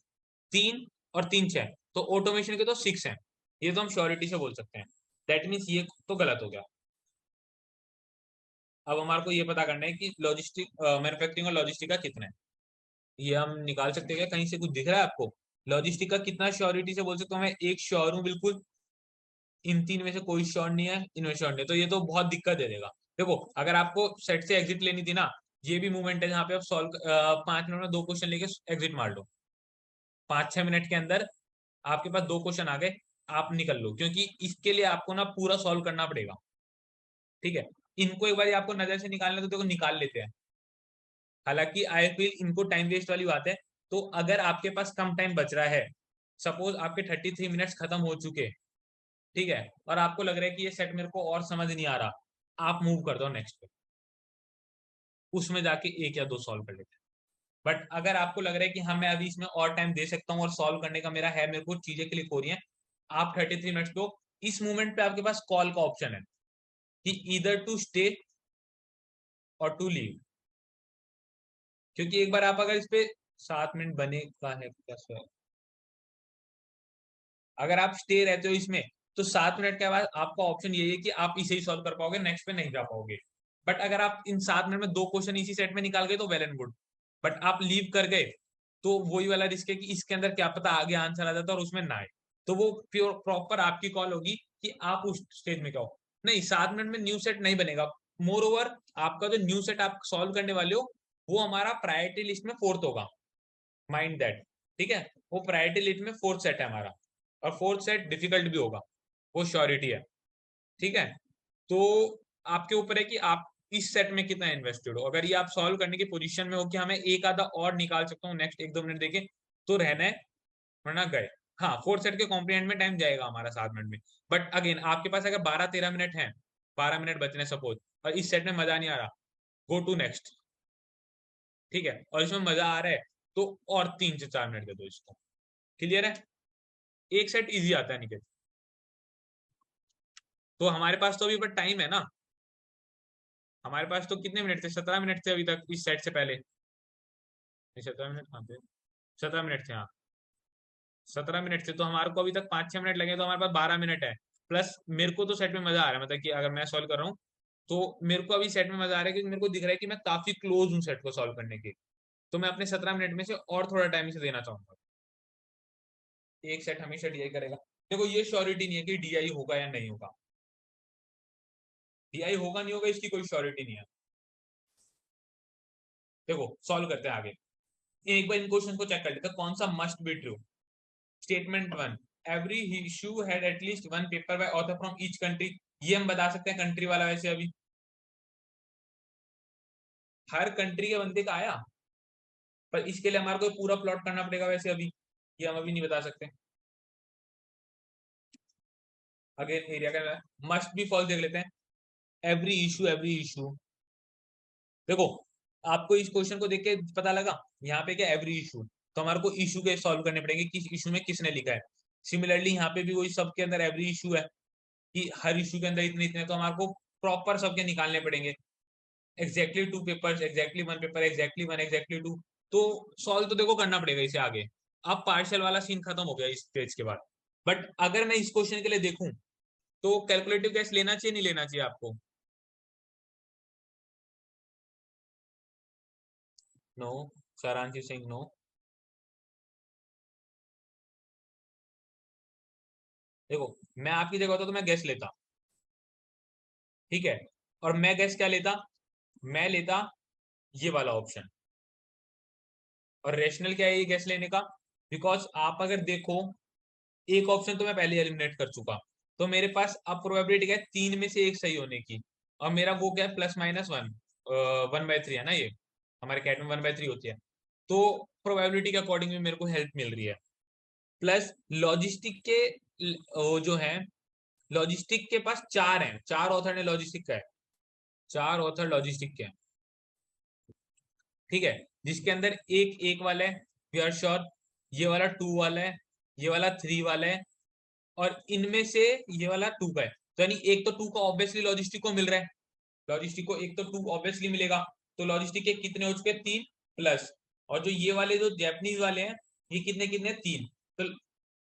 3 और 3 6, तो ऑटोमेशन के तो 6 हैं, ये तो हम श्योरिटी से बोल सकते हैं। दैट मीन्स ये तो गलत हो गया। अब हमारे को ये पता करना है कि लॉजिस्टिक मैन्युफैक्चरिंग और लॉजिस्टिक का कितना है। ये हम निकाल सकते हैं क्या, कहीं से कुछ दिख रहा है आपको। लॉजिस्टिक का कितना श्योरिटी से बोल सकता हूँ मैं, एक श्योर हूँ बिल्कुल, इन 3 में से कोई श्योर नहीं है, इनमें श्योर नहीं है, तो ये तो बहुत दिक्कत दे देगा। देखो अगर आपको सेट से एग्जिट लेनी थी ना, ये भी मूवमेंट है जहाँ पे आप सॉल्व 5 मिनट में 2 क्वेश्चन लेके एग्जिट मार लो, 5 6 मिनट के अंदर आपके पास 2 क्वेश्चन आ गए, आप निकल लो, क्योंकि इसके लिए आपको ना पूरा सॉल्व करना पड़ेगा। ठीक है, इनको एक बार आपको नजर से निकालना तो देखो निकाल लेते हैं, हालांकि आई फील इनको टाइम वेस्ट वाली बात है। तो अगर आपके पास कम टाइम बच रहा है, सपोज आपके 33 मिनट्स खत्म हो चुके, ठीक है, और आपको लग रहा है कि ये सेट मेरे को और समझ नहीं आ रहा, आप मूव कर दो नेक्स्ट पे, उसमें जाके 1 या 2 सॉल्व कर लेते हैं। बट अगर आपको लग रहा है कि हाँ मैं अभी इसमें और टाइम दे सकता हूँ और सॉल्व करने का मेरा है, मेरे को चीजें क्लिक हो रही हैं, आप 33 मिनट्स पे हो, इस मोमेंट पे आपके पास कॉल का ऑप्शन है। कि ईदर टू स्टे और टू लीव, क्योंकि एक बार आप अगर इस पे 7 मिनट बने का है प्लस, अगर आप स्टे रहते हो इसमें तो 7 मिनट के बाद आपका ऑप्शन यही है कि आप इसे ही सॉल्व कर पाओगे, नेक्स्ट पे नहीं जा पाओगे। बट अगर आप इन 7 मिनट में 2 क्वेश्चन इसी सेट में निकाल गए तो वेल एंड गुड, बट आप लीव कर गए तो वही वाला रिस्क है कि इसके अंदर क्या पता आगे आंसर आ जाता और उसमें ना आए, तो वो प्योर प्रॉपर आपकी कॉल होगी कि आप उस स्टेज में क्या हो। नहीं, 7 मिनट में न्यू सेट नहीं बनेगा। मोर ओवर आपका जो न्यू सेट आप सॉल्व करने वाले हो वो हमारा प्रायोरिटी लिस्ट में 4th होगा, माइंड दैट। ठीक है, वो प्रायोरिटी लिस्ट में 4th सेट है हमारा, और 4th सेट डिफिकल्ट भी होगा, वो श्योरिटी है। ठीक है, तो आपके ऊपर है कि आप इस सेट में कितना इन्वेस्टेड हो। अगर ये आप सॉल्व करने की पोजीशन में हो कि हमें एक आधा और निकाल सकता हूँ नेक्स्ट 1-2 मिनट देके, तो रहना है, वरना गए। हाँ, 4th सेट के कॉम्प्रीहेंड में टाइम जाएगा हमारा 7 मिनट में, बट अगेन आपके पास अगर 12-13 मिनट है, 12 मिनट बचने सपोज, और इस सेट में मजा नहीं आ रहा, गो टू नेक्स्ट। ठीक है, और इसमें मजा आ रहा है तो और 3 से 4 मिनट दे दो इसको। क्लियर है, एक सेट इजी आता है निकल। तो हमारे पास तो अभी बट टाइम है ना, हमारे पास तो कितने मिनट थे, 17 मिनट थे अभी तक इस सेट से पहले। 17 मिनट कहाँ थे, 17 मिनट थे, हाँ 17 मिनट थे, तो हमारे को अभी तक 5-6 मिनट लगे, तो हमारे पास 12 मिनट है। प्लस मेरे को तो सेट में मजा आ रहा है, मतलब कि अगर मैं सॉल्व कर रहा हूँ तो मेरे को अभी सेट में मजा आ रहा है, क्योंकि मेरे को दिख रहा है कि मैं काफी क्लोज हूँ सेट को सॉल्व करने के। तो मैं अपने 17 मिनट में से और थोड़ा टाइम इसे देना चाहूंगा। एक सेट हमेशा डीआई करेगा। देखो ये श्योरिटी नहीं है कि डीआई होगा या नहीं होगा, डीआई होगा नहीं होगा इसकी कोई श्योरिटी नहीं है। देखो सॉल्व करते हैं आगे, एक बार इन क्वेश्चन को चेक कर लेते हैं कौन सा must be true. Statement 1, every issue had at least one paper by author from each country. ये हम बता सकते हैं कंट्री वाला, वैसे अभी हर कंट्री के बंदे का आया, पर इसके लिए हमारे को पूरा प्लॉट करना पड़ेगा वैसे अभी, ये हम अभी नहीं बता सकते। अगेन एरिया का मस्ट बी फॉल्स देख लेते हैं। एवरी इशू, देखो आपको इस क्वेश्चन को देख के पता लगा यहाँ पे क्या एवरी इशू, तो हमारे को इशू के सॉल्व करने पड़ेंगे किस इशू में किसने लिखा है। सिमिलरली यहाँ पे भी वही सबके अंदर एवरी इशू है कि हर इशू के अंदर इतने इतने, तो हमारे को प्रॉपर सबके निकालने पड़ेंगे। Exactly 2 papers, exactly 1 paper, exactly 1, exactly 2, तो सॉल्व तो देखो करना पड़ेगा इसे आगे। अब पार्शियल वाला सीन खत्म हो गया इस स्टेज के बाद। बट अगर मैं इस क्वेश्चन के लिए देखूं तो कैलकुलेटिव गैस लेना चाहिए नहीं लेना चाहिए आपको? नो, सारांश सिंह नो। देखो मैं आपकी जगह होता तो मैं गैस लेता, ठीक है, और मैं गैस क्या लेता, मैं लेता ये वाला ऑप्शन। और रेशनल क्या है ये गैस लेने का, बिकॉज आप अगर देखो एक ऑप्शन तो मैं पहले एलिमिनेट कर चुका, तो मेरे पास अब प्रोबेबिलिटी क्या है 3 में से 1 सही होने की। और मेरा वो क्या है +-1, 1/3 है ना ये, हमारे कैट में 1/3 होती है, तो प्रोबेबिलिटी के अकॉर्डिंग भी मेरे को हेल्प मिल रही है। प्लस लॉजिस्टिक के वो जो है, लॉजिस्टिक के पास 4 हैं, 4 ऑथर ने लॉजिस्टिक का है, 4 ऑथर लॉजिस्टिक के हैं, ठीक है, जिसके अंदर एक एक वाला है, वी आर श्योर, ये वाला 2 वाला है, ये वाला 3 वाला है, और इनमें से ये वाला 2 का है, तो यानी एक तो 2 का ऑब्वियसली लॉजिस्टिक को मिल रहा है, लॉजिस्टिक को एक तो 2 ऑब्वियसली मिलेगा, तो लॉजिस्टिक के कितने हो चुके 3 प्लस, और जो ये वाले जो जैपनीज वाले हैं ये कितने कितने 3, तो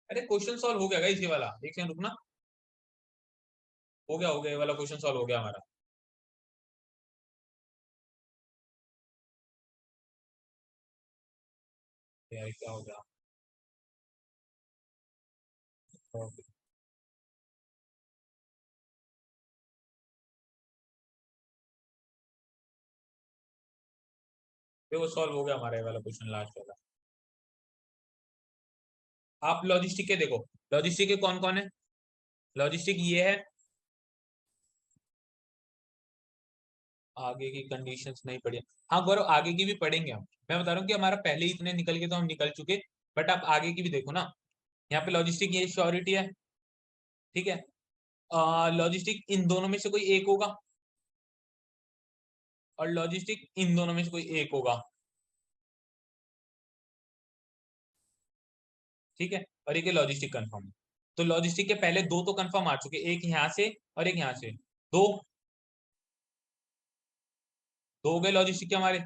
अरे क्वेश्चन सॉल्व हो गया इसी वाला, एक सेकंड रुकना, हो गया ये वाला क्वेश्चन सॉल्व हो गया हमारा। यार क्या हो गया, okay। देखो सॉल्व हो गया हमारा ये वाला क्वेश्चन लास्ट वाला। आप लॉजिस्टिक के देखो, लॉजिस्टिक के कौन कौन है, लॉजिस्टिक ये है, आगे की कंडीशंस नहीं पढ़ी। हाँ गौरव आगे की भी पढ़ेंगे हम, मैं बता रहा हूँ कि हमारा पहले ही इतने निकल के तो हम निकल चुके, बट आप आगे की भी देखो ना, यहाँ पे लॉजिस्टिक ये श्योरिटी है, ठीक है, लॉजिस्टिक इन दोनों में से कोई एक होगा, और लॉजिस्टिक इन दोनों में से कोई एक होगा, ठीक है, और एक लॉजिस्टिक कंफर्म। तो लॉजिस्टिक के पहले 2 तो कंफर्म आ चुके, एक यहाँ से और एक यहाँ से, 2, तो हो गए लॉजिस्टिक के हमारे,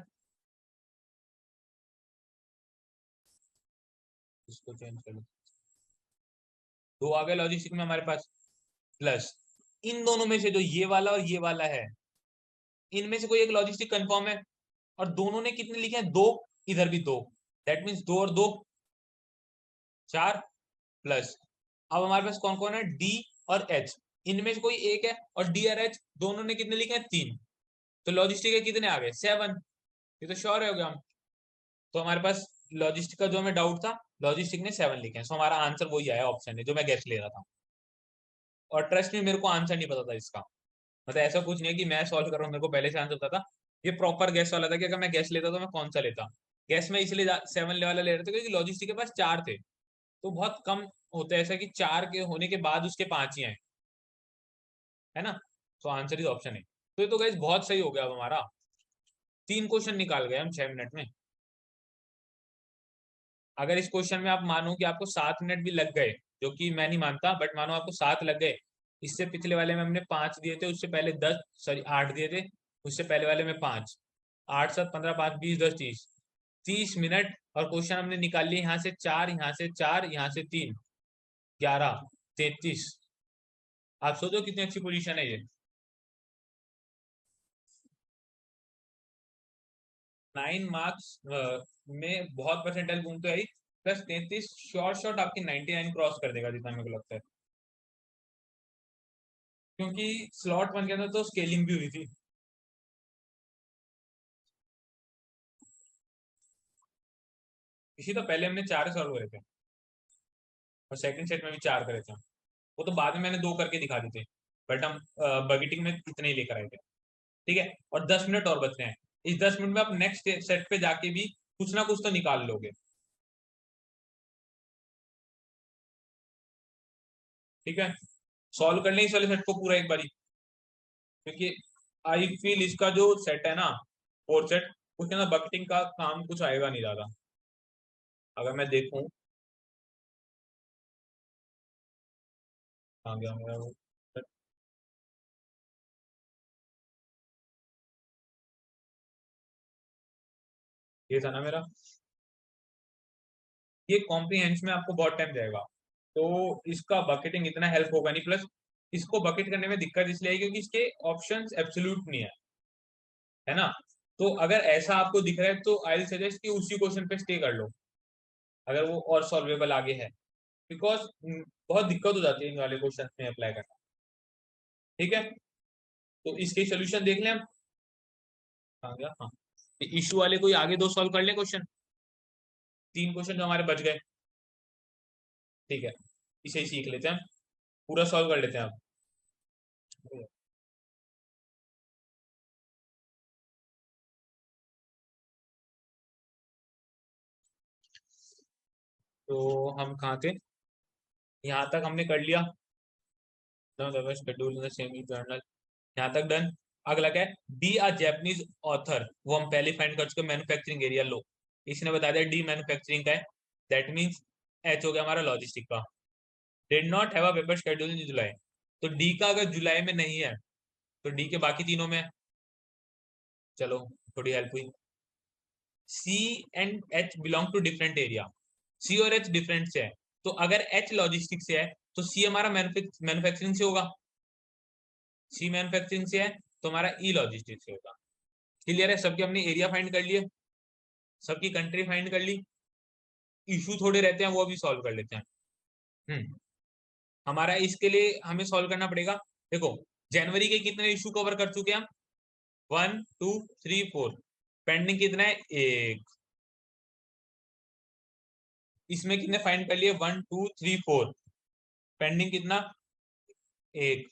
इसको चेंज कर लो, दो आ गए लॉजिस्टिक में हमारे पास। प्लस इन दोनों में से जो ये वाला और ये वाला है, इनमें से कोई एक लॉजिस्टिक कंफर्म है, और दोनों ने कितने लिखे हैं, दो, इधर भी दो, दैट मीन्स दो और दो चार। प्लस अब हमारे पास कौन कौन है, डी और एच, इनमें से कोई एक है, और डी और एच दोनों ने कितने लिखे हैं, तीन। तो लॉजिस्टिक के कितने आ गए, 7। ये तो श्योर हो गया हम। तो हमारे पास लॉजिस्टिक का जो हमें डाउट था, लॉजिस्टिक ने 7 लिखे हैं, सो हमारा आंसर वही आया, ऑप्शन है जो मैं गैस ले रहा था। और ट्रस्ट में मेरे को आंसर नहीं पता था इसका, मतलब ऐसा कुछ नहीं है कि मैं सॉल्व कर रहा हूँ मेरे को पहले से आंसर पता था। ये प्रॉपर गैस वाला था कि अगर मैं गैस लेता तो मैं कौन सा लेता। गैस में इसलिए 7 वाला ले रहे थे क्योंकि लॉजिस्टिक के पास 4 थे, तो बहुत कम होता है ऐसा कि 4 के होने के बाद उसके 5 ही आए, है ना। तो आंसर इज ऑप्शन है। तो ये तो गाइस बहुत सही हो गया, अब हमारा 3 क्वेश्चन निकाल गए हम 6 मिनट में। अगर इस क्वेश्चन में आप मानो कि आपको 7 मिनट भी लग गए, जो कि मैं नहीं मानता, बट मानो आपको 7 लग गए, इससे पिछले वाले में हमने 5 दिए थे, उससे पहले 10, सॉरी 8 दिए थे, उससे पहले वाले में 5, 8 7 15 5 20 10 30, 30 मिनट, और क्वेश्चन हमने निकाल लिए यहाँ से 4, यहाँ से 4, यहाँ से 3, 11, 33। आप सोचो कितनी अच्छी पोजीशन है ये। 9 मार्क्स में बहुत परसेंटाइल घूमते आई, प्लस 33 शॉर्ट शॉर्ट आपकी 99 क्रॉस कर देगा जितना मेरे को लगता है, क्योंकि स्लॉट 1 के अंदर तो स्केलिंग भी हुई थी। इसी तो पहले हमने 4 सॉल्व करे थे, और सेकंड सेट में भी 4 करे थे, वो तो बाद में मैंने 2 करके दिखा दी थे, बट हम बगेटिंग में इतने ही लेकर आए थे। ठीक है, और 10 मिनट और बचते हैं, इस 10 मिनट में आप नेक्स्ट सेट पे जाके भी कुछ ना कुछ तो निकाल लोगे। ठीक है, सॉल्व कर लें इस वाले सेट को पूरा एक बारी, क्योंकि आई फील इसका जो सेट है ना, फोर्थ सेट, उसके अंदर बकेटिंग का काम कुछ आएगा नहीं ज्यादा, अगर मैं देखूं। आ गया मेरा वो set, ये था ना मेरा, ये कॉम्प्रीहेंशन में आपको बहुत टाइम जाएगा, तो इसका बकेटिंग इतना हेल्प होगा नहीं, प्लस इसको बकेट करने में दिक्कत इसलिए आई क्योंकि इसके ऑप्शंस एब्सोल्यूट नहीं है, है ना। तो अगर ऐसा आपको दिख रहा है तो आई सजेस्ट कि उसी क्वेश्चन पे स्टे कर लो, अगर वो और सॉल्वेबल आगे है, बिकॉज बहुत दिक्कत हो जाती है इन वाले क्वेश्चन में अप्लाई करना। ठीक है, तो इसके सोल्यूशन देख लें हम। आ गया, हाँ। इशू वाले कोई आगे 2 सॉल्व कर ले क्वेश्चन, 3 क्वेश्चन जो हमारे बच गए। ठीक है, इसे ही सीख लेते हैं, पूरा सॉल्व कर लेते हैं अब। तो हम कहाँ थे, यहाँ तक हमने कर लिया, शेड्यूल सेमी जर्नल, यहाँ तक डन। अगला क्या है, डी आ जैपनीज ऑथर, वो हम पहले फाइंड कर चुके, मैन्युफैक्चरिंग एरिया लो, इसने बता दिया डी मैन्युफैक्चरिंग का है, दैट मीन्स एच हो गया हमारा लॉजिस्टिक का। Did not have a paper schedule in July, तो डी का अगर जुलाई में नहीं है तो डी के बाकी तीनों में है। चलो, थोड़ी हेल्प हुई। C and H belong to different area, C और एच डिफरेंट से है, तो अगर एच लॉजिस्टिक से है तो सी हमारा मैन्युफैक्चरिंग से होगा, सी मैन्युफैक्चरिंग से है तो हमारा ई लॉजिस्टिक से होगा। क्लियर है, सबके हमने एरिया फाइंड कर लिए, सबकी कंट्री फाइंड कर ली, इशू थोड़े रहते हैं वो भी सॉल्व कर लेते हैं। हमारा इसके लिए हमें सॉल्व करना पड़ेगा, देखो जनवरी के कितने इशू कवर कर चुके हैं हम, 1 2 3 4, पेंडिंग कितना है, एक। इसमें कितने फाइंड कर लिए, 1 2 3 4, पेंडिंग कितना, एक।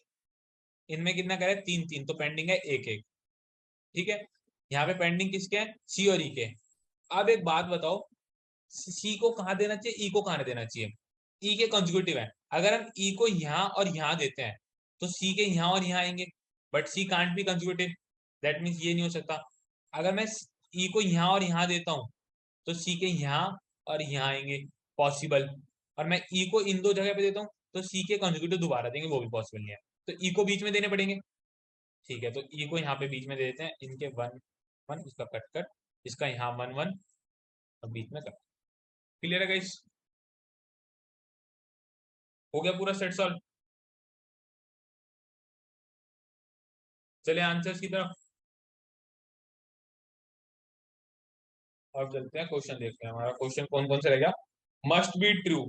इनमें कितना करे, 3 3, तो पेंडिंग है एक एक। ठीक है, यहाँ पे पेंडिंग किसके हैं, सी और ई के। अब एक बात बताओ, सी को कहाँ देना चाहिए, ई को कहाँ देना चाहिए, ई के कंसेक्यूटिव है, अगर हम ई को यहाँ और यहाँ देते हैं तो सी के यहाँ और यहाँ आएंगे, but C can't be consecutive, that means ये नहीं हो सकता। अगर मैं ई को यहाँ और यहाँ देता हूँ तो सी के यहाँ और यहाँ आएंगे, पॉसिबल। और मैं ई को इन 2 जगह पे देता हूँ तो सी के कंसेक्यूटिव दोबारा देंगे, वो भी पॉसिबल नहीं है, तो ई को बीच में देने पड़ेंगे। ठीक है, तो ई को यहाँ पे बीच में दे देते हैं, इनके 1 1, इसका कट कर, इसका यहाँ 1 1 और बीच में कट। क्लियर है गाइस? हो गया पूरा सेट सॉल्व। चले आंसर्स की तरफ। अब चलते हैं क्वेश्चन देखते हैं, हमारा क्वेश्चन कौन कौन से रह गया। Must be true.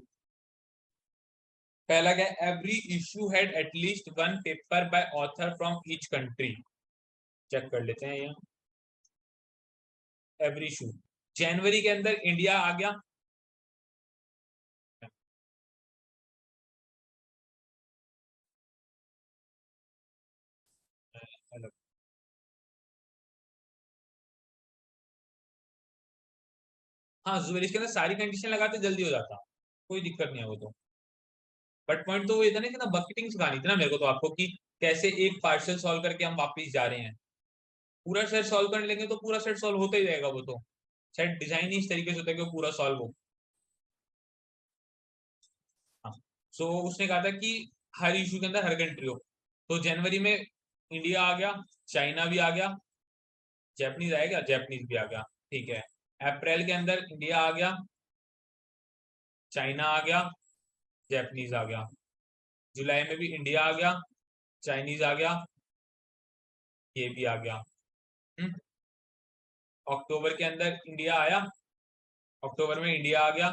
पहला क्या है, every issue had at least one paper by author from each country. Check कर लेते हैं ये एवरी इशू। जनवरी के अंदर इंडिया आ गया। हाँ जुबेर, इसके अंदर सारी कंडीशन लगाते जल्दी हो जाता, कोई दिक्कत नहीं है वो तो। बट पॉइंट तो वो ये था ना कि ना बकेटिंग सिखानी थी ना मेरे को तो आपको, कि कैसे एक पार्शियल सॉल्व करके हम वापस जा रहे हैं। पूरा सेट सॉल्व करने लेंगे तो पूरा सेट सॉल्व होता ही जाएगा वो तो। सेट डिजाइन ही इस तरीके से होता है कि वो पूरा सॉल्व हो। हाँ। सो उसने कहा था कि हर इशू के अंदर हर कंट्री हो। तो जनवरी में इंडिया आ गया, चाइना भी आ गया, जैपनीज आया क्या, जैपनीज भी आ गया। ठीक है। अप्रैल के अंदर इंडिया आ गया, चाइना आ गया, जैपनीज आ गया। जुलाई में भी इंडिया आ गया, चाइनीज आ गया, ये भी आ गया। हम्म। अक्टूबर के अंदर इंडिया आया, अक्टूबर में इंडिया आ गया,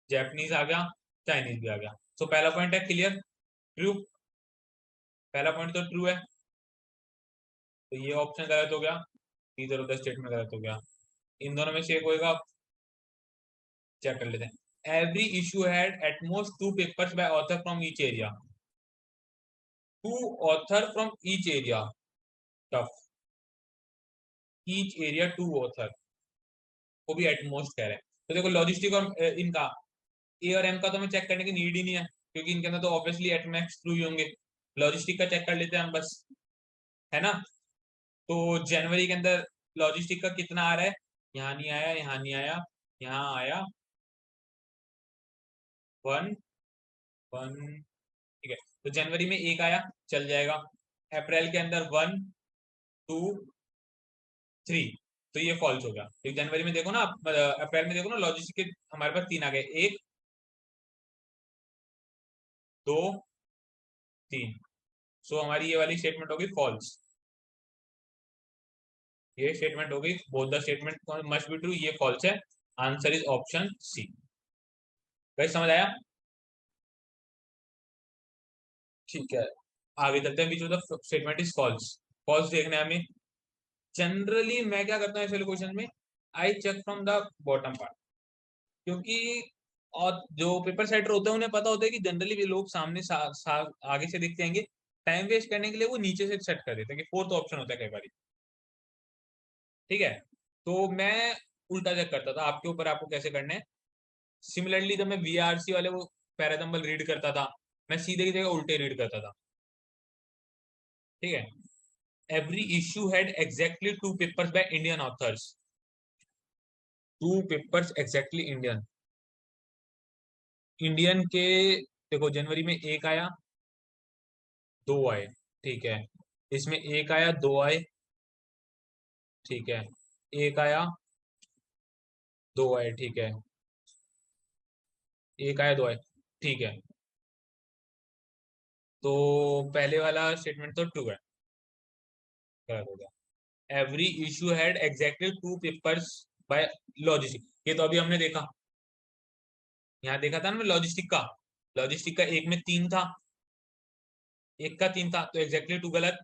जैपनीज आ गया, चाइनीज भी आ गया। सो पहला पॉइंट है क्लियर, ट्रू। पहला पॉइंट तो ट्रू है, तो ये ऑप्शन गलत हो गया, इधर उधर स्टेटमेंट गलत हो गया। इन दोनों में से एक होगा, चेक कर लेते हैं। Every issue had at most two papers by author from each area. Two author from each area, tough. Each area two author, वो भी एट मोस्ट कह रहे हैं। तो देखो लॉजिस्टिक और इनका ए और एम का तो हमें चेक करने की नीड ही नहीं है, क्योंकि इनके अंदर तो ऑब्वियसली एट मैक्स थ्रू ही होंगे। लॉजिस्टिक का चेक कर लेते हैं हम बस, है ना। तो जनवरी के अंदर लॉजिस्टिक का कितना आ रहा है, यहाँ नहीं आया, यहाँ नहीं आया, यहाँ आया 1 1। ठीक है, तो जनवरी में एक आया, चल जाएगा। अप्रैल के अंदर 1 2 3, तो ये फॉल्स हो गया। तो जनवरी में देखो ना आप, अप्रैल में देखो ना, लॉजिस्टिक के हमारे पास 3 आ गए, 1 2 3। सो हमारी ये वाली स्टेटमेंट होगी फॉल्स। ये स्टेटमेंट हो गई, both the statement must be true, ये फॉल्स है। Answer is option C. Guys समझ आया? ठीक है, आगे चलते हैं। Which of the statement is false. False देखना है हमें। जनरली मैं क्या करता हूँ ऐसे क्वेश्चन में, I check from the bottom part, क्योंकि और जो पेपर सेटर होते हैं उन्हें पता होता है कि जनरली भी लोग सामने आगे से दिखते हैं, टाइम वेस्ट करने के लिए वो नीचे से सेट कर देते हैं, कि फोर्थ ऑप्शन होता है कई बार। ठीक है, तो मैं उल्टा चेक करता था, आपके ऊपर आपको कैसे करना है। सिमिलरली जब मैं वीआरसी वाले वो पैराजम्बल रीड करता था, मैं सीधे की जगह उल्टे रीड करता था। ठीक है। Every issue had exactly two papers bye Indian authors. Two papers exactly Indian. Indian के देखो, जनवरी में एक आया, दो आए। ठीक है, इसमें एक आया, दो आए। ठीक है, एक आया, दो आए। ठीक है, एक आया, दो आए। ठीक है, तो पहले वाला स्टेटमेंट तो ट्रू है, गलत हो गया। Every issue had exactly two papers by logistic, ये तो अभी हमने देखा, यहाँ देखा था ना लॉजिस्टिक का। लॉजिस्टिक का एक में 3 था, एक का 3 था, तो एग्जैक्टली टू गलत।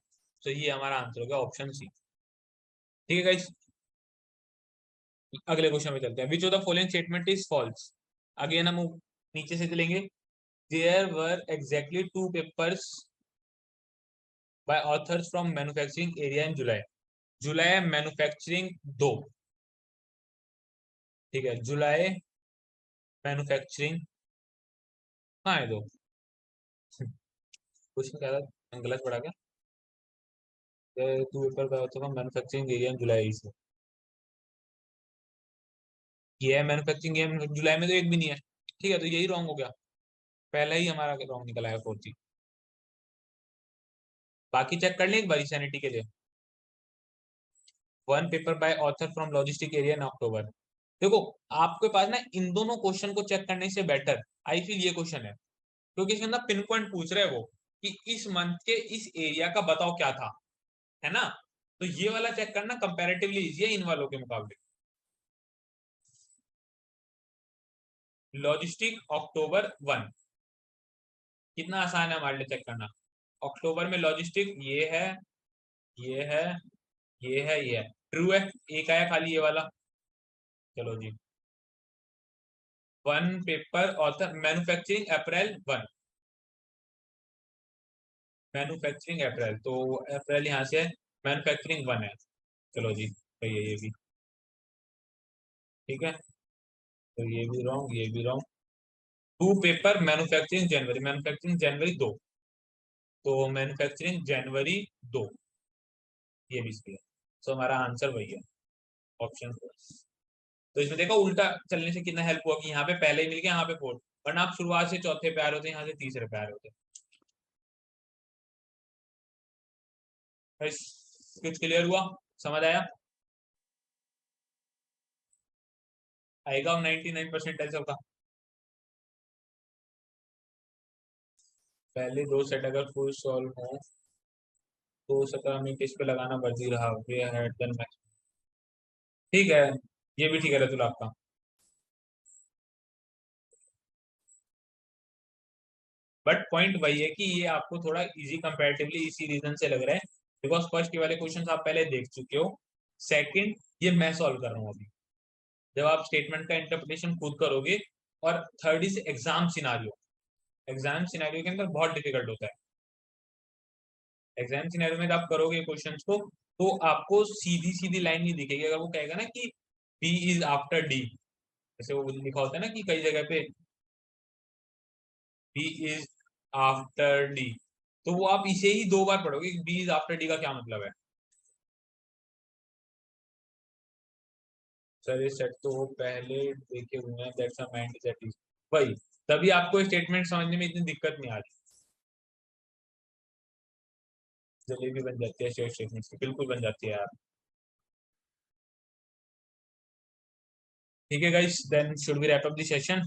तो ये हमारा आंसर हो गया ऑप्शन सी। ठीक है गाइस, अगले क्वेश्चन में चलते हैं। Which of the following statement is false. Again हम नीचे से चलेंगे। There were exactly two papers by authors from manufacturing area in July. July manufacturing 2। ठीक है, जुलाई मैन्युफैक्चरिंग कहाँ है 2? क्वेश्चन क्या था, गलत पढ़ा क्या? Two paper by author from manufacturing area in July से, ये है मैन्युफैक्चरिंग एरिया जुलाई में, तो एक भी नहीं है। ठीक है, तो यही रॉन्ग हो गया, पहला ही हमारा रॉन्ग निकला है, 4 थी। बाकी चेक कर लें एक बार सैनिटी के लिए। One paper by author from logistic area in October. देखो, आपके पास ना इन दोनों क्वेश्चन को चेक करने से बेटर आई फील ये क्वेश्चन है, क्योंकि इसके अंदर पिन पॉइंट पूछ रहे हैं वो कि इस मंथ के इस एरिया का बताओ क्या था, है ना। तो ये वाला चेक करना कंपैरेटिवली इजी है इन वालों के मुकाबले। लॉजिस्टिक अक्टूबर 1 कितना आसान है हमारे लिए चेक करना। अक्टूबर में लॉजिस्टिक ये है, ये है, ये है, ये है, ट्रू है, एक आया खाली ये वाला। चलो जी, वन पेपर ऑथर मैन्युफैक्चरिंग अप्रैल 1, मैन्युफैक्चरिंग अप्रैल, तो अप्रैल यहाँ से है, मैन्युफैक्चरिंग 1 है। चलो जी, सही है ये भी, ठीक है। तो ये भी रॉन्ग, ये भी wrong. Two paper manufacturing January, manufacturing January 2, तो मैन्युफैक्चरिंग जनवरी 2, ये भी सही है। सो हमारा आंसर वही है, ऑप्शन 4। तो इसमें देखो उल्टा चलने से कितना हेल्प हुआ कि यहाँ पे पहले ही मिल गया, यहाँ पे फोर्थ, वरना आप शुरुआत से चौथे पे आ रहे होते, यहाँ से तीसरे पे आ रहे होते। कुछ क्लियर हुआ, समझ आया? आएगा 99% ऐसा होगा। पहले दो सेट अगर फुल सॉल्व हो तो सका हमें किस पे लगाना बची रहा, वे है देन मैक्स। ठीक है, ये भी ठीक है रतुल आपका। बट पॉइंट वही है कि ये आपको थोड़ा इजी कंपैरेटिवली इसी रीजन से लग रहा है बिकॉज फर्स्ट वाले क्वेश्चन आप पहले देख चुके हो। सेकंड, ये मैं सॉल्व कर रहा हूँ अभी, जब आप स्टेटमेंट का इंटरप्रिटेशन खुद करोगे। और third is exam scenario, exam scenario के अंदर बहुत डिफिकल्ट होता है। एग्जाम सिनेरियो में जब आप करोगे क्वेश्चंस को, तो आपको सीधी सीधी लाइन नहीं दिखेगी। अगर वो कहेगा ना कि बी इज आफ्टर डी, जैसे वो लिखा होता है ना कि कई जगह पे बी इज आफ्टर डी, तो वो आप इसे ही दो बार पढ़ोगे कि बी इज आफ्टर डी का क्या मतलब है। सर ये सेट तो वो पहले देखे हुए हैं, that's a mind set is वही, तभी आपको स्टेटमेंट समझने में इतनी दिक्कत नहीं आ रही। जलेबी बन जाती है स्टेटमेंट से, बिल्कुल बन जाती है यार। ठीक है guys, then should we wrap up the session?